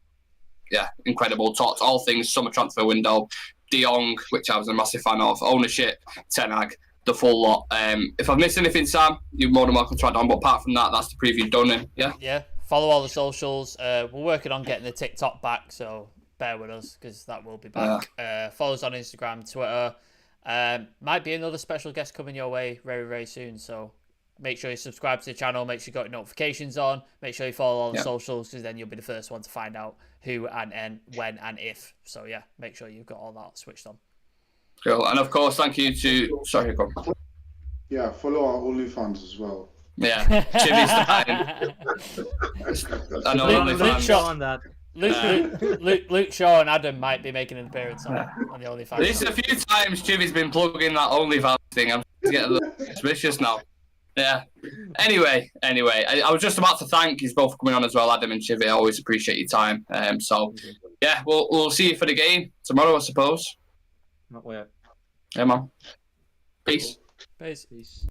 Yeah, incredible. Talked all things summer transfer window, De Jong, which I was a massive fan of, ownership, Ten Hag, the full lot. If I've missed anything, Sam, you're more than welcome to add on. But apart from that, that's the preview done. Yeah. Follow all the socials. We're working on getting the TikTok back, so bear with us because that will be back. Follow us on Instagram, Twitter. Might be another special guest coming your way very, very soon. So make sure you subscribe to the channel. Make sure you got your notifications on. Make sure you follow all the socials because then you'll be the first one to find out who and when and if. So yeah, make sure you've got all that switched on. Cool. And of course, thank you to... Sorry, go on. Yeah, follow our OnlyFans as well. Yeah, Chivy's I know Luke Shaw and Adam might be making an appearance on the OnlyFans. There's a few times Chivy's been plugging that OnlyFans thing. I'm getting a little suspicious now. Yeah. Anyway, I was just about to thank you both for coming on as well, Adam and Chivy. I always appreciate your time. So yeah, we'll see you for the game tomorrow, I suppose. Not yet. Yeah, man. Peace. Peace. Peace.